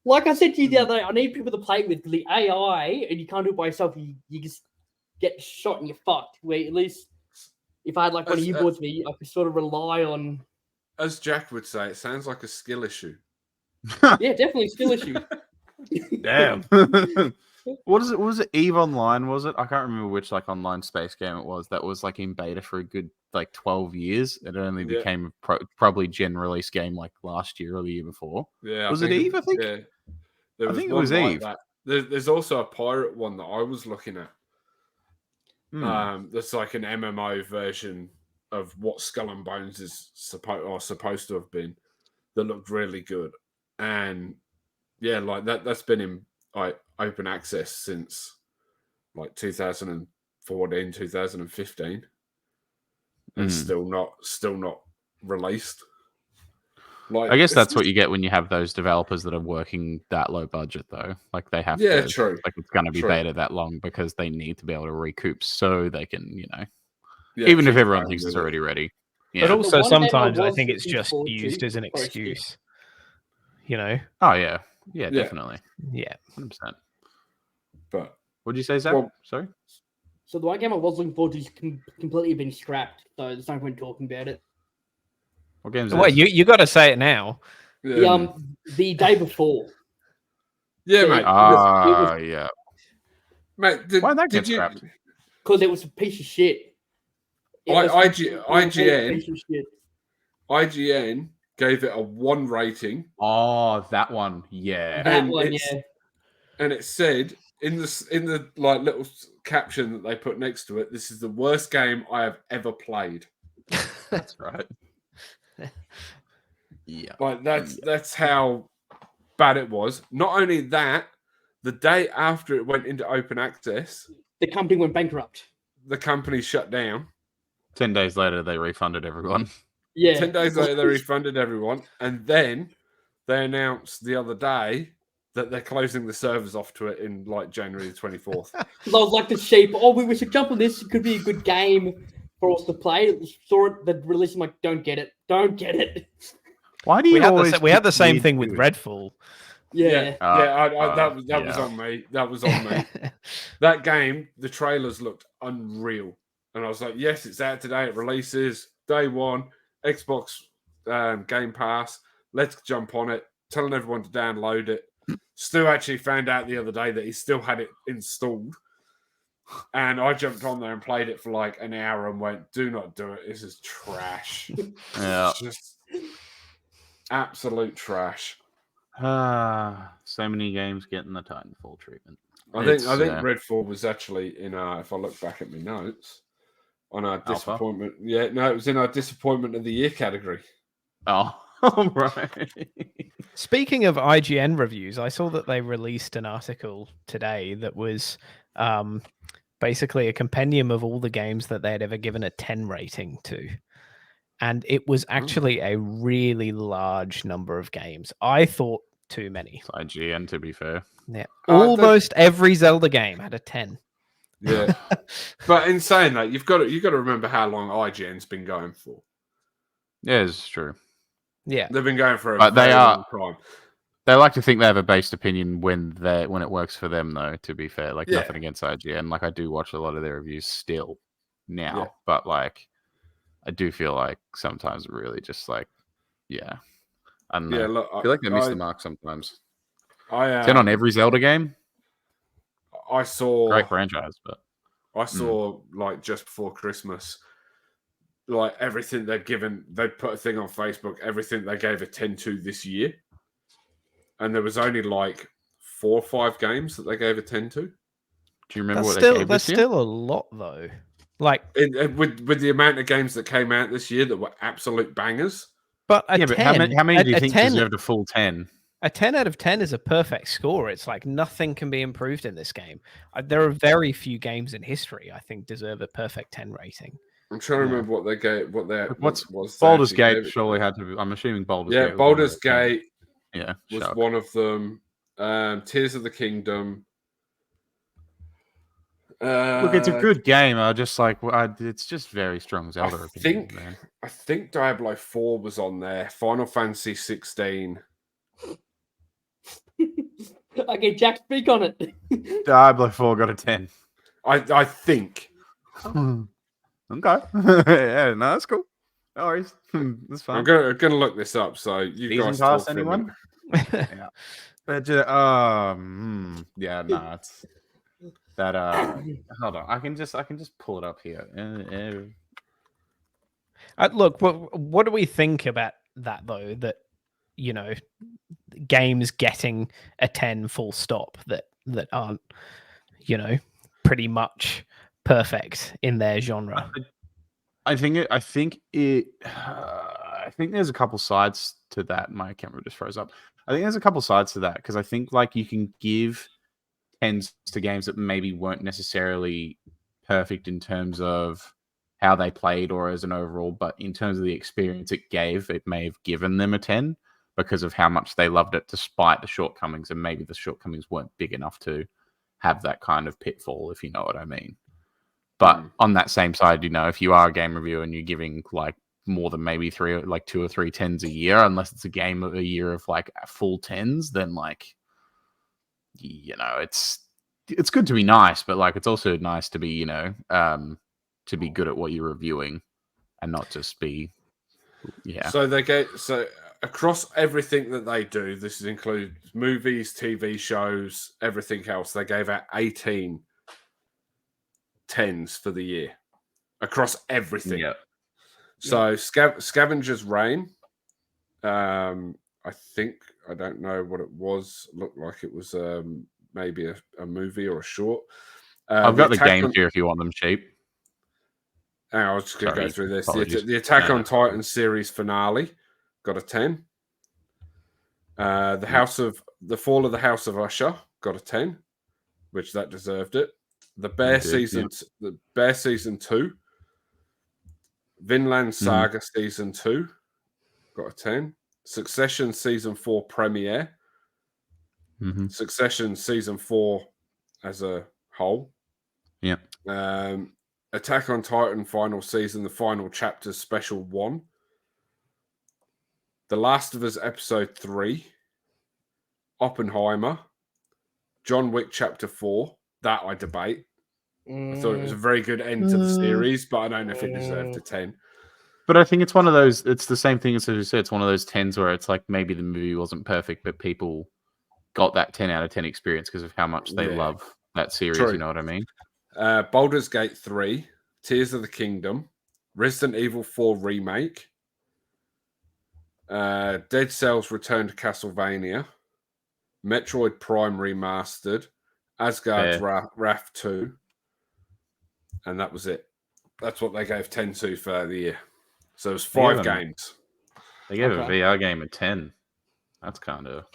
Like I said to you the other day, I need people to play with the AI, and you can't do it by yourself. You just get shot and you're fucked. Where at least if I had like one of you boards me, I could sort of rely on. As Jack would say, it sounds like a skill issue. Yeah, definitely a skill issue. Damn. What was it? EVE Online, was it? I can't remember which like online space game it was that was like in beta for a good like 12 years. It only became probably gen release game like last year or the year before. Yeah, was it EVE? I think. Yeah, I think it was EVE. That. There's also a pirate one that I was looking at. That's like an MMO version of what Skull and Bones is supposed to have been. That looked really good, and yeah, like that's been in like open access since like 2014, 2015, and still not released. Like, I guess that's what you get when you have those developers that are working that low budget, though. Like they have to, true. Like it's going to be beta that long because they need to be able to recoup so they can, even if everyone thinks it's already ready. Yeah. But also sometimes I think it's just used as an excuse. Oh yeah, definitely, 100%. But what did you say, Zach? Well, sorry. So the one game I was looking forward to is completely been scrapped, so there's no point talking about it. What game's Well, you got to say it now. yeah. The day before. Yeah, mate. Yeah. Mate, why did that get scrapped? Because it was a piece of shit. IGN gave it a 1 rating. Oh, that one, yeah. And it said in the like little caption that they put next to it, "This is the worst game I have ever played." That's right. Yeah. Like that's how bad it was. Not only that, the day after it went into open access, the company went bankrupt. The company shut down. 10 days later, they refunded everyone. Yeah. 10 days later, they refunded everyone. And then they announced the other day that they're closing the servers off to it in like January the 24th. I was like the sheep. Oh, we should jump on this. It could be a good game for us to play. Saw it, the release. I'm like, don't get it. Why do you we had the same thing with Redfall. Yeah. That was on me. That was on me. That game, the trailers looked unreal. And I was like, yes, it's out today. It releases day one. Xbox Game Pass. Let's jump on it. Telling everyone to download it. Stu actually found out the other day that he still had it installed. And I jumped on there and played it for like an hour and went, do not do it. This is trash. Yeah. It's just absolute trash. So many games getting the Titanfall treatment. I think Redfall was actually in our, if I look back at my notes, on our disappointment. Yeah, no, it was in our disappointment of the year category. Oh, right. Speaking of IGN reviews, I saw that they released an article today that was basically a compendium of all the games that they had ever given a 10 rating to. And it was actually a really large number of games. I thought too many. It's IGN, to be fair. Yeah. Almost every Zelda game had a 10. Yeah. But in saying that, you've got to remember how long IGN's been going for. Yeah, it's true. Yeah. They've been going for a But very long time. They like to think they have a based opinion when it works for them, though. To be fair, like Yeah. nothing against IGN. Like I do watch a lot of their reviews still now, Yeah. but like I do feel like sometimes really just like I don't know. Yeah, look, I feel like they miss the mark sometimes. 10 on every Zelda game. I saw Great franchise, but I saw like just before Christmas, like everything they've given. They put a thing on Facebook. Everything they gave a 10 to this year, and there was only like 4 or 5 games that they gave a 10 to. Do you remember That's what still they gave this year? still a lot though. Like With the amount of games that came out this year that were absolute bangers. but a 10, but how many do you think 10, deserved a full 10? A 10 out of 10 is a perfect score. It's like nothing can be improved in this game. There are very few games in history I think deserve a perfect 10 rating. I'm trying to remember what they gave. What was Baldur's Gate? Surely had to be. I'm assuming Baldur's Gate. Yeah, Baldur's Gate. Yeah, was one of them. Tears of the Kingdom. Look, it's a good game. It's just very strong Zelda opinion, man. I think Diablo 4 was on there. Final Fantasy 16. Okay, Jack, speak on it. Diablo 4 got a 10. I think. Okay. Yeah, no, that's cool. No worries. That's fine. I'm gonna look this up. So you Season guys pass, talk for a anyone? minute. Yeah. But yeah, no, it's that hold on. I can just pull it up here. Look, what do we think about that though? That games getting a 10 full stop that aren't pretty much perfect in their genre. I think there's a couple sides to that. My camera just froze up. I think there's a couple sides to that because I think like you can give 10s to games that maybe weren't necessarily perfect in terms of how they played or as an overall, but in terms of the experience it gave, it may have given them a 10 because of how much they loved it despite the shortcomings, and maybe the shortcomings weren't big enough to have that kind of pitfall, if you know what I mean. But on that same side, if you are a game reviewer and you're giving like more than maybe 2 or 3 10s a year, unless it's a game of a year of like full 10s, then like, it's good to be nice, but like it's also nice to be, to be good at what you're reviewing and not just be, So across everything that they do, this includes movies, TV shows, everything else. They gave out 18 10s for the year across everything. Yeah. So Scavenger's Reign. I don't know what it was. Looked like it was maybe a movie or a short. I've got the games here if you want them cheap. I was just going to go through this. Apologies. The Attack on Titan series finale got a 10. The Fall of the House of Usher got a 10, which that deserved it. The Bear season 2. Vinland Saga season 2 got a 10. Succession season 4 premiere. Succession season 4 as a whole. Yeah. Attack on Titan final season, the final chapter special 1. The Last of Us episode 3. Oppenheimer. John Wick chapter 4. That I debate. I thought it was a very good end to the series, but I don't know if it deserved a 10. But I think it's one of those, it's the same thing as you said, it's one of those 10s where it's like maybe the movie wasn't perfect, but people got that 10 out of 10 experience because of how much they love that series, True. You know what I mean? Baldur's Gate 3, Tears of the Kingdom, Resident Evil 4 Remake, Dead Cells Return to Castlevania, Metroid Prime Remastered, Asgard's Wrath 2, and that was it. That's what they gave 10 to for the year. So it was 5 games. They gave a VR game a 10. That's kind of...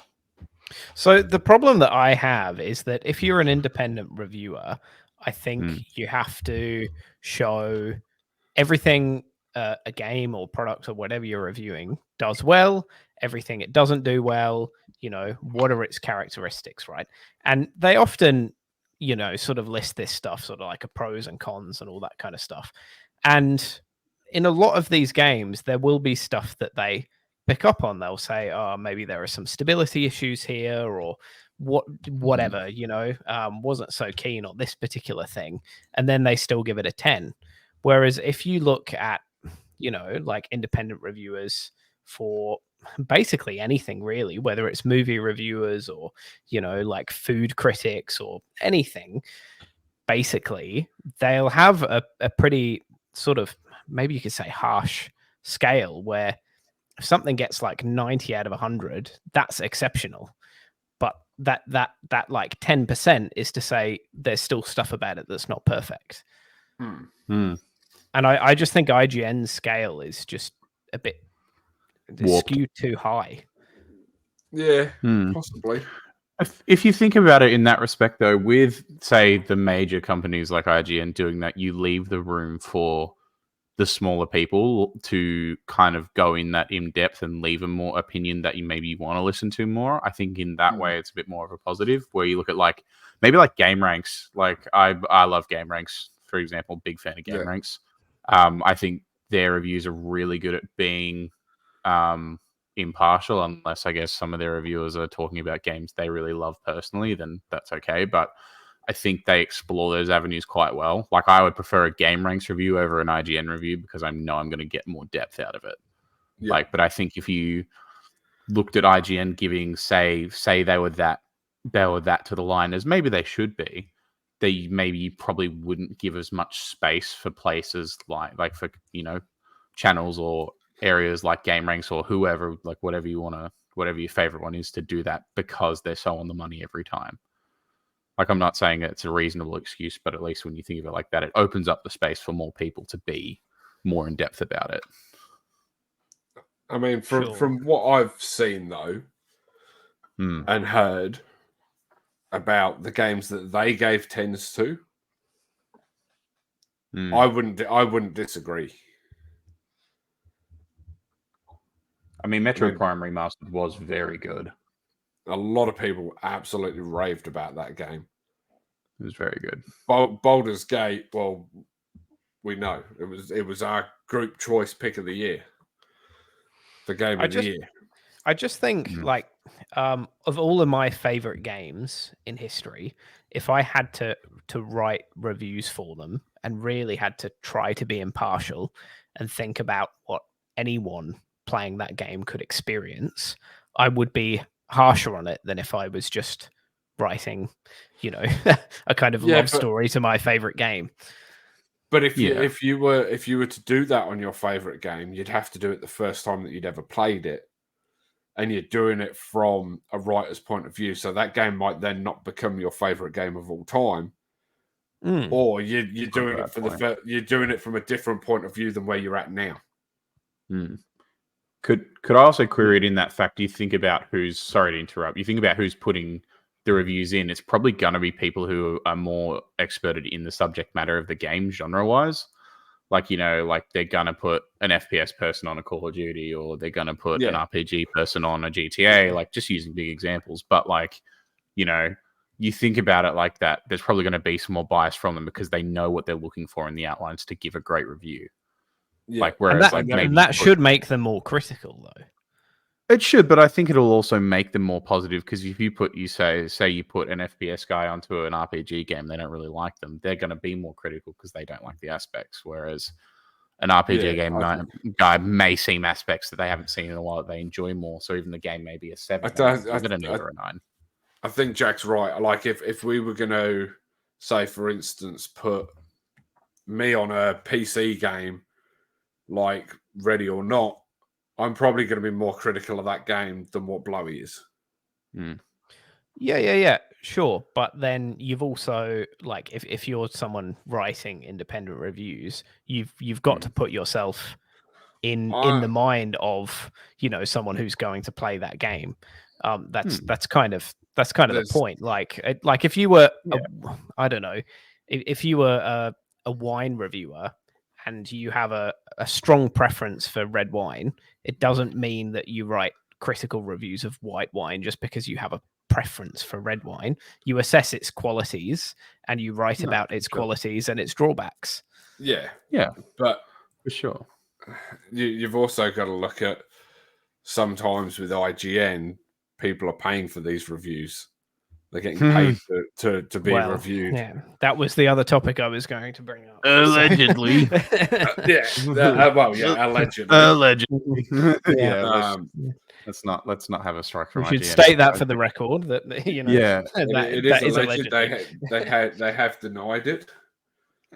So the problem that I have is that if you're an independent reviewer, I think you have to show everything a game or product or whatever you're reviewing does well, everything it doesn't do well, what are its characteristics, right? And they often, sort of list this stuff, sort of like a pros and cons and all that kind of stuff. And in a lot of these games, there will be stuff that they pick up on. They'll say, oh, maybe there are some stability issues here, or whatever, wasn't so keen on this particular thing. And then they still give it a 10. Whereas if you look at, like independent reviewers for basically anything really, whether it's movie reviewers or, like food critics or anything, basically they'll have a pretty sort of, maybe you could say, harsh scale where if something gets like 90 out of 100, that's exceptional. But that like 10% is to say there's still stuff about it that's not perfect. And I just think IGN's scale is just a bit skewed too high. Yeah, possibly. If you think about it in that respect, though, with, say, the major companies like IGN doing that, you leave the room for the smaller people to kind of go in that in depth and leave a more opinion that you maybe want to listen to more. I think in that way, it's a bit more of a positive, where you look at like maybe like Game Ranks. Like I love Game Ranks, for example, big fan of Game Ranks. I think their reviews are really good at being impartial, unless I guess some of their reviewers are talking about games they really love personally, then that's okay. But I think they explore those avenues quite well. Like I would prefer a Game Ranks review over an IGN review because I know I'm going to get more depth out of it. But I think if you looked at IGN giving, say they were that to the line as maybe they should be, they maybe probably wouldn't give as much space for places like for channels or areas like Game Ranks or whoever, like whatever your favorite one is, to do that, because they're so on the money every time. Like, I'm not saying it's a reasonable excuse, but at least when you think of it like that, it opens up the space for more people to be more in depth about it. I mean, from what I've seen though, and heard about the games that they gave 10s to, I wouldn't disagree. I mean, Metroid Prime Remastered was very good. A lot of people absolutely raved about that game. It was very good. Baldur's Gate, well, we know it was our group choice pick of the year. The game of the year. I just think, like, of all of my favorite games in history, if I had to write reviews for them and really had to try to be impartial and think about what anyone playing that game could experience, I would be harsher on it than if I was just writing, a kind of love story to my favorite game. But if you were to do that on your favorite game, you'd have to do it the first time that you'd ever played it, and you're doing it from a writer's point of view. So that game might then not become your favorite game of all time, or you're doing it you're doing it from a different point of view than where you're at now. Could I also query it in that fact? You think about sorry to interrupt. You think about who's putting the reviews in. It's probably going to be people who are more experted in the subject matter of the game, genre-wise. Like, like they're going to put an FPS person on a Call of Duty, or they're going to put an RPG person on a GTA, like just using big examples. But like, you think about it like that, there's probably going to be some more bias from them because they know what they're looking for in the outlines to give a great review. Yeah. Like, whereas that should make them more critical, though. It should, but I think it'll also make them more positive, because if you say you put an FPS guy onto an RPG game, they don't really like them. They're going to be more critical because they don't like the aspects. Whereas an RPG guy may see aspects that they haven't seen in a while that they enjoy more. So even the game may be a 7. Give it an 8 or a 9. I think Jack's right. Like if we were going to say, for instance, put me on a PC game like Ready or Not, I'm probably going to be more critical of that game than what Blowey is. Yeah, sure. But then you've also, like, if you're someone writing independent reviews, you've got to put yourself in the mind of someone who's going to play that game. That's kind of the point. Like if you were I don't know, if you were a wine reviewer and you have a strong preference for red wine, it doesn't mean that you write critical reviews of white wine just because you have a preference for red wine. You assess its qualities and you write about its qualities and its drawbacks. Yeah. But for sure. You've also got to look at sometimes with IGN, people are paying for these reviews. They're getting paid to be reviewed. Yeah, that was the other topic I was going to bring up. Allegedly. Allegedly. Allegedly. Yeah. Let's not have a strike from We should IGN. state that for the record that It is alleged. allegedly. They have denied it.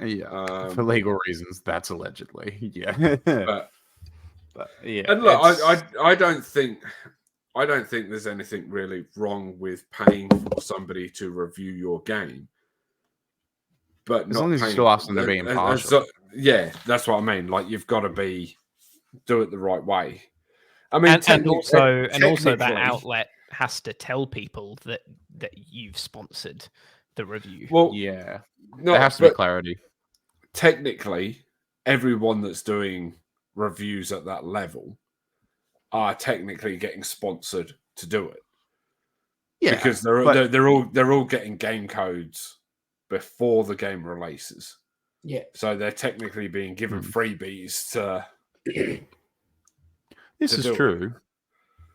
Yeah, for legal reasons, that's allegedly. Yeah, but yeah. And look, I don't think there's anything really wrong with paying for somebody to review your game, but as long as you still ask them to be impartial. Yeah, that's what I mean. Like you've got to do it the right way. I mean, and also that outlet has to tell people that you've sponsored the review. Well, yeah, there has to be clarity. Technically, everyone that's doing reviews at that level are technically getting sponsored to do it. Yeah, because they're all getting game codes before the game releases. Yeah, so they're technically being given freebies to. This is true,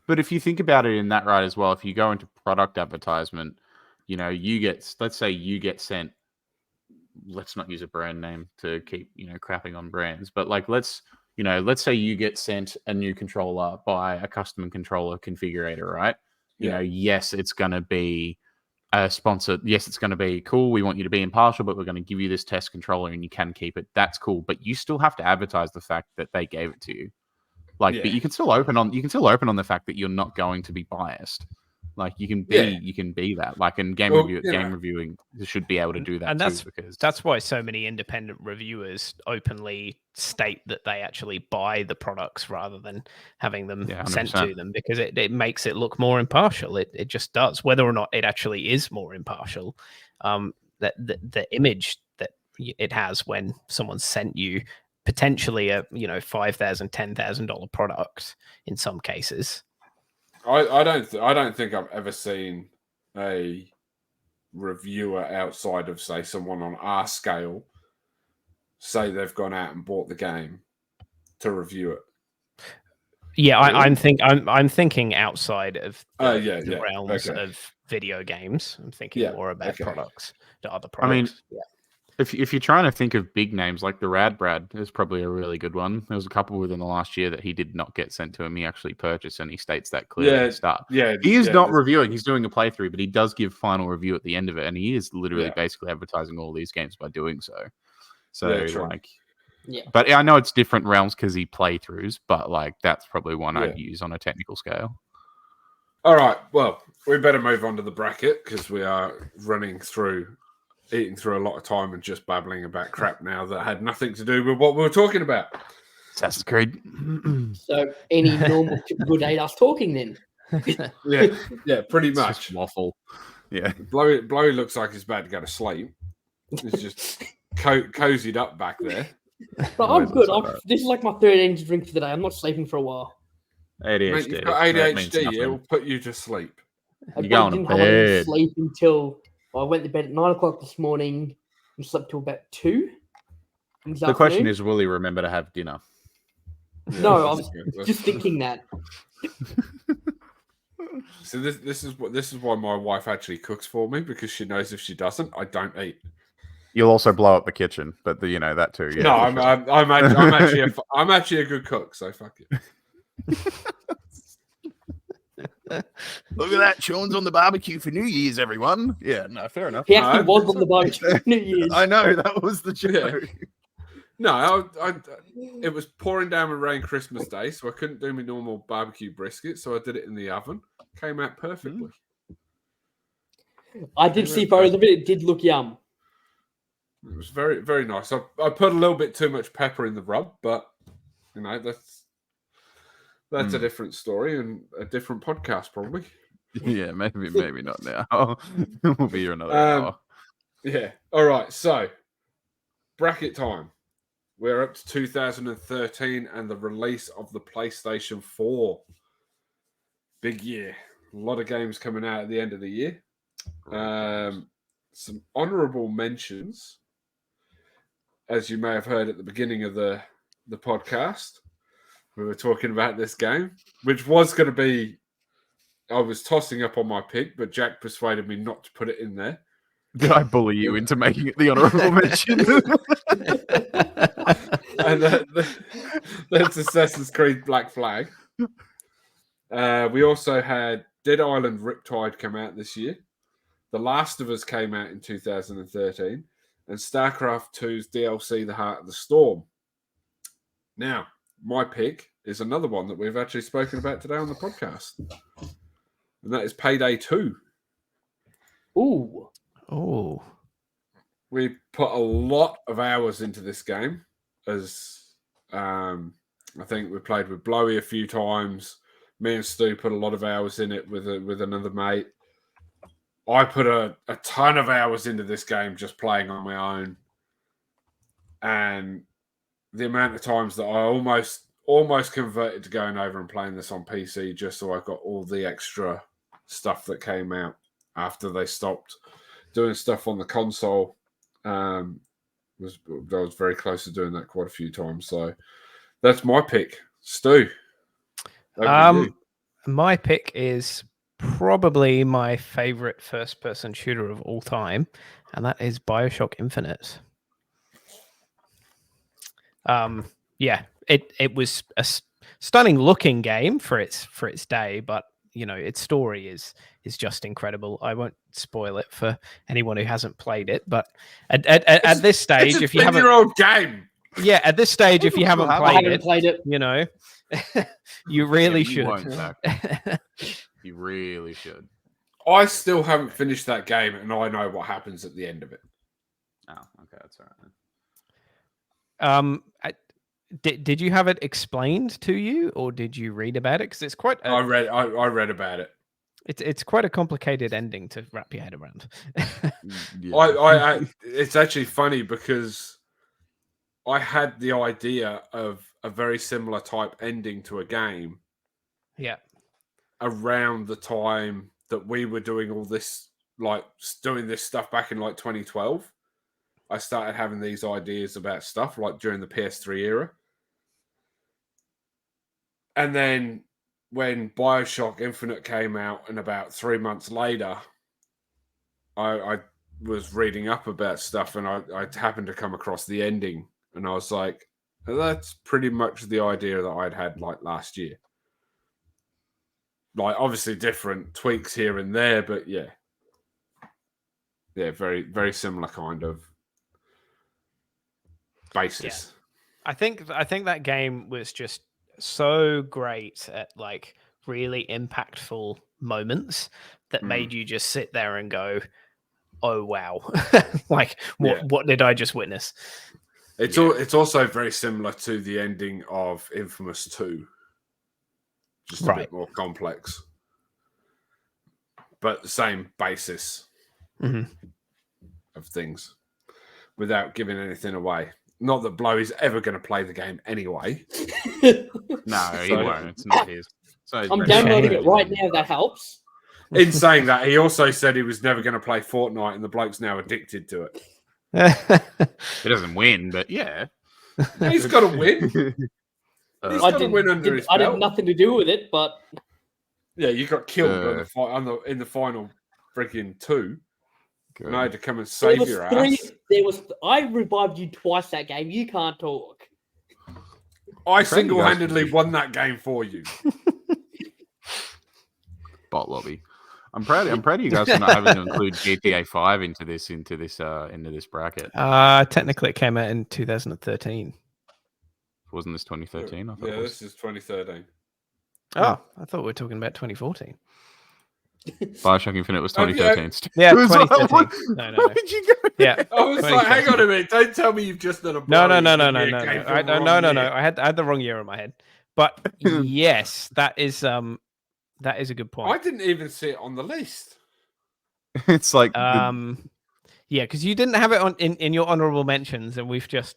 but if you think about it in that right as well, if you go into product advertisement, let's say you get sent. Let's not use a brand name to keep crapping on brands, but like let's say you get sent a new controller by a custom controller configurator, right? Yes, it's going to be a sponsor. Yes, it's going to be cool. We want you to be impartial, but we're going to give you this test controller and you can keep it. That's cool, but you still have to advertise the fact that they gave it to you. But you can still open on the fact that you're not going to be biased. Like you can be that. Like in game reviewing should be able to do that, and because that's why so many independent reviewers openly state that they actually buy the products rather than having them sent to them, because it makes it look more impartial. It just does. Whether or not it actually is more impartial, that the image that it has when someone's sent you potentially a $5,000, $10,000 product in some cases. I don't think I've ever seen a reviewer outside of, say, someone on our scale say they've gone out and bought the game to review it. Yeah, I'm thinking outside of the realms of video games. I'm thinking more about products, to other products. I mean, if you're trying to think of big names, like the Rad Brad is probably a really good one. There was a couple within the last year that he did not get sent to him. He actually purchased, and he states that clearly at the start. Yeah, he is not reviewing. He's doing a playthrough, but he does give final review at the end of it, and he is literally basically advertising all these games by doing so. But I know it's different realms because he playthroughs, but like that's probably one I'd use on a technical scale. All right, well, we better move on to the bracket because we are eating through a lot of time and just babbling about crap now that had nothing to do with what we were talking about. Assassin's Creed. So any normal good ain't us talking then? yeah, pretty much. Just waffle. Yeah. Blowey looks like he's about to go to sleep. He's just cozied up back there. But I'm good. This is like my third energy drink for the day. I'm not sleeping for a while. ADHD. Mate, you've got ADHD. It will put you to sleep. You're going to bed. I didn't sleep until I went to bed at 9 o'clock this morning and slept till about 2. The question is, will he remember to have dinner? No, I was just thinking that. So this is why my wife actually cooks for me, because she knows if she doesn't, I don't eat. You'll also blow up the kitchen, but that too. Yeah, no, I'm actually a good cook, so fuck it. Look at that, Sean's on the barbecue for New Year's, everyone. Yeah, no, fair enough. He actually was on the barbecue for New Year's. I know, that was the joke. Yeah. No, it was pouring down with rain Christmas Day, so I couldn't do my normal barbecue brisket, so I did it in the oven. Came out perfectly. I did see photos of it. It did look yum. It was very, very nice. I put a little bit too much pepper in the rub, but that's a different story and a different podcast, probably. Yeah, maybe not now. We'll be here another hour. Yeah. All right. So, bracket time. We're up to 2013 and the release of the PlayStation 4. Big year. A lot of games coming out at the end of the year. Some honourable mentions, as you may have heard at the beginning of the podcast. We were talking about this game, which was going to be. I was tossing up on my pick, but Jack persuaded me not to put it in there. Did I bully you into making it the honourable mention? And that's Assassin's Creed Black Flag. We also had Dead Island Riptide come out this year. The Last of Us came out in 2013. And StarCraft 2's DLC, The Heart of the Storm. Now, my pick is another one that we've actually spoken about today on the podcast. And that is Payday 2. Ooh. Oh. We put a lot of hours into this game, as I think we played with Blowey a few times. Me and Stu put a lot of hours in it with another mate. I put a ton of hours into this game just playing on my own. And the amount of times that I almost converted to going over and playing this on PC just so I got all the extra stuff that came out after they stopped doing stuff on the console. I was very close to doing that quite a few times. So that's my pick. Stu. My pick is probably my favorite first-person shooter of all time, and that is BioShock Infinite. Yeah, it was a stunning-looking game for its day, but its story is just incredible. I won't spoil it for anyone who hasn't played it, but at this stage, if you haven't, year-old game. Yeah, at this stage, if you haven't played it, you really should. You really should. I still haven't finished that game, and I know what happens at the end of it. Oh, okay, that's all right then. Did you have it explained to you, or did you read about it? Because it's quite. I read about it. It's quite a complicated ending to wrap your head around. Yeah. It's actually funny because I had the idea of a very similar type ending to a game. Yeah. Around the time that we were doing all this, doing this stuff back in 2012, I started having these ideas about stuff during the PS3 era. And then when BioShock Infinite came out, and about 3 months later, I was reading up about stuff, and I happened to come across the ending, and I was like, that's pretty much the idea that I'd had last year. Obviously different tweaks here and there, but yeah, very, very similar kind of basis. Yeah. I think that game was just so great at really impactful moments that made you just sit there and go, oh wow. What did I just witness? It's also very similar to the ending of Infamous 2. Just a bit more complex. But the same basis of things without giving anything away. Not that Blowey's ever going to play the game anyway. No, he won't. It's not his. I'm downloading it right now. That helps. In saying that, he also said he was never going to play Fortnite, and the bloke's now addicted to it. He doesn't win, but yeah. He's got to win. He's got to win under his belt. I had nothing to do with it, but... Yeah, you got killed in the final freaking 2. Good. And I had to come and save your ass. I revived you twice that game. You can't talk. I single-handedly won that game for you. Bot lobby. I'm proud of you guys for not having to include GTA 5 into this bracket. Technically, it came out in 2013. Wasn't this 2013? Yeah, this is 2013. Oh, I thought we were talking about 2014. BioShock Infinite was 2013. Yeah, 2013. No. Where did you go? Yeah. I was like, hang on a minute. Don't tell me you've just done a No. I had the wrong year in my head. But yes, that is a good point. I didn't even see it on the list. It's like yeah, because you didn't have it in your honorable mentions, and we've just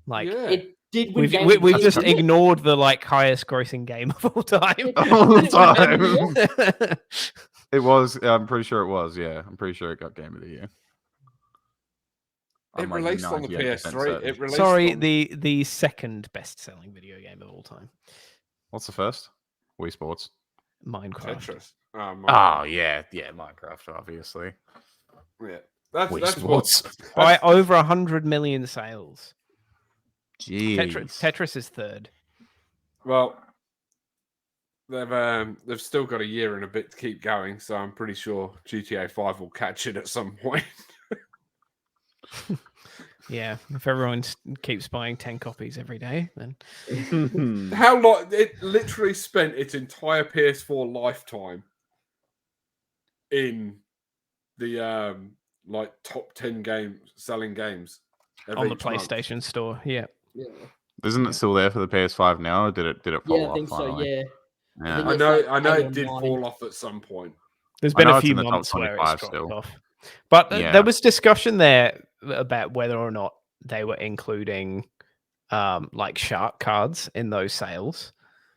it did win We've just ignored the highest grossing game of all time. All the time. It was. I'm pretty sure it was. Yeah, I'm pretty sure it got Game of the Year. It released on the PS3. It released Sorry, on... the second best-selling video game of all time. What's the first? Wii Sports. Minecraft. Tetris. Oh yeah, Minecraft, obviously. Yeah, that's Sports. By over 100 million sales. Jeez. Tetris is third. Well, they've still got a year and a bit to keep going, so I'm pretty sure GTA 5 will catch it at some point. Yeah, if everyone keeps buying 10 copies every day, then How long it literally spent its entire PS4 lifetime in the top 10 selling games on the PlayStation Store. Yeah. Isn't it still there for the PS5 now? Or did it fall off? I think finally? so. Yeah. I know it did fall off at some point. There's been a few months where it's dropped off. But Yeah. there was discussion there about whether or not they were including shark cards in those sales.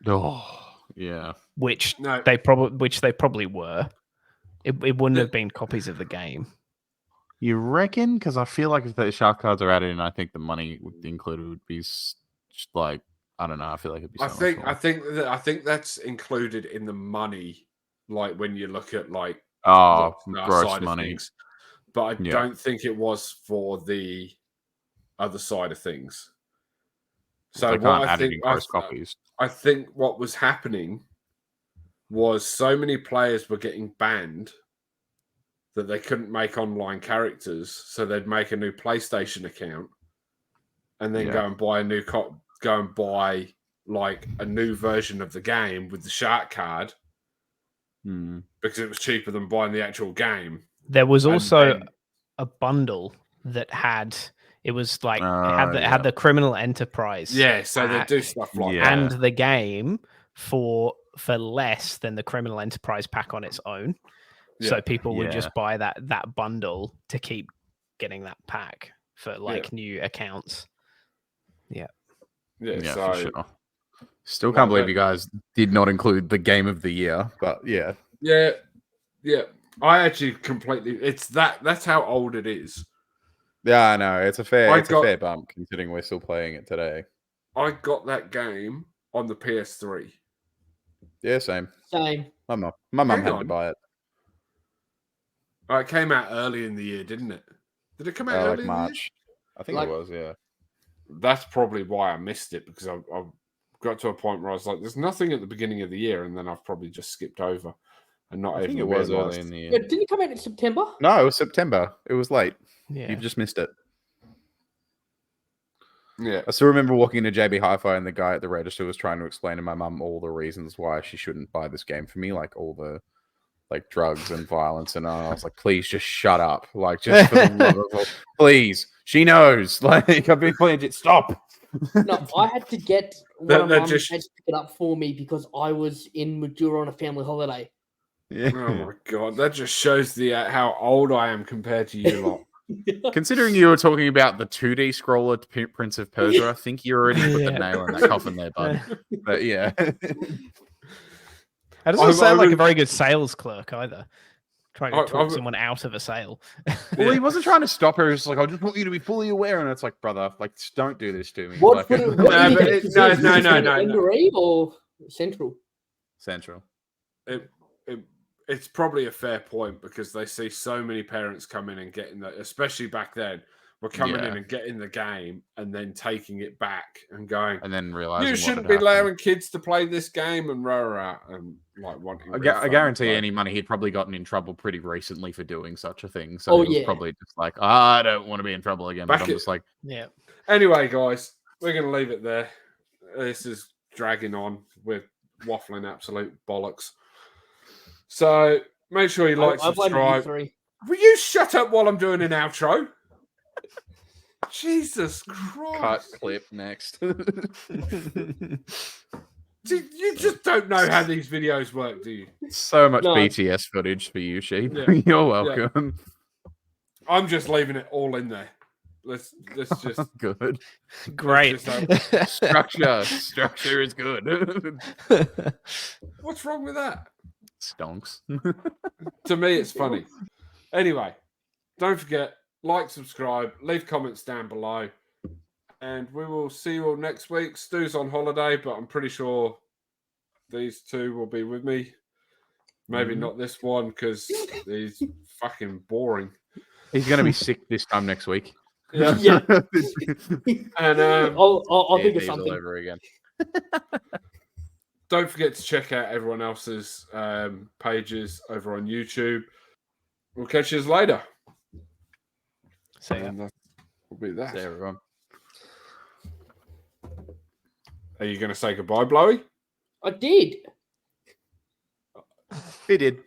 Oh, yeah. Which they probably were. It wouldn't have been copies of the game. You reckon? Because I feel like if the shark cards are added in, I think the money included would be I don't know. I feel like it'd be. I think that's included in the money, when you look at gross side money. Of things. But I don't think it was for the other side of things. So I think what was happening was so many players were getting banned that they couldn't make online characters, so they'd make a new PlayStation account and then go and buy a new a new version of the game with the shark card because it was cheaper than buying the actual game. There was also a bundle that had it had the Criminal Enterprise. Yeah, so they do stuff like that. And the game for less than the Criminal Enterprise pack on its own. Yeah. So people would just buy that bundle to keep getting that pack for new accounts. Yeah. Yeah, for sure. Still can't believe you guys did not include the Game of the Year, but yeah. Yeah. I actually that's how old it is. Yeah, I know. It's a fair bump considering we're still playing it today. I got that game on the PS3. Yeah, same. My mum had to buy it. It came out early in the year, didn't it? Did it come out early in March? The year? I think it was, yeah. That's probably why I missed it, because I got to a point where I was like, there's nothing at the beginning of the year, and then I've probably just skipped over and not I think it was early in the year. Yeah, didn't it come out in September? No, it was September. It was late. Yeah. You've just missed it. Yeah. I still remember walking into JB Hi-Fi and the guy at the register was trying to explain to my mum all the reasons why she shouldn't buy this game for me, all the drugs and violence, and I was like, please just shut up. Just for the love of all, please. She knows. I've been playing it. Stop. No, I had to get one of my mum had to pick it up for me because I was in Madura on a family holiday. Yeah. Oh my god, that just shows how old I am compared to you lot. Considering you were talking about the 2D scroller Prince of Persia, I think you already put the nail in that coffin there, bud. But yeah. That doesn't sound like a very good sales clerk either. Trying to talk someone out of a sale. Well, he wasn't trying to stop her. He was like, I just want you to be fully aware. And it's like, brother, just don't do this to me. No. Or Central? Central. It's probably a fair point because they see so many parents come in and getting that, especially back then, were coming in and getting the game and then taking it back and going, and then realizing you shouldn't be allowing kids to play this game and and wanting. I guarantee any money he'd probably gotten in trouble pretty recently for doing such a thing. So he was probably just like, I don't want to be in trouble again. But I'm just like, yeah. Anyway, guys, we're gonna leave it there. This is dragging on. We're waffling absolute bollocks. So make sure you subscribe. Will you shut up while I'm doing an outro? Jesus Christ. Cut clip next. You just don't know how these videos work, do you? So much BTS footage for you, Sheep. Yeah. You're welcome. Yeah. I'm just leaving it all in there. Let's just Good. Great. just Structure is good. what's wrong with that? Stonks. To me, it's funny. Anyway, don't forget, like, subscribe, leave comments down below, and we will see you all next week. Stu's on holiday, but I'm pretty sure these two will be with me. Maybe not this one because he's fucking boring. He's going to be sick this time next week. Yeah. Yeah. And I'll think of All something. over again. don't forget to check out everyone else's pages over on YouTube. We'll catch you later. So yeah. And that will be that. See everyone. Are you going to say goodbye, Blowey? I did. He did.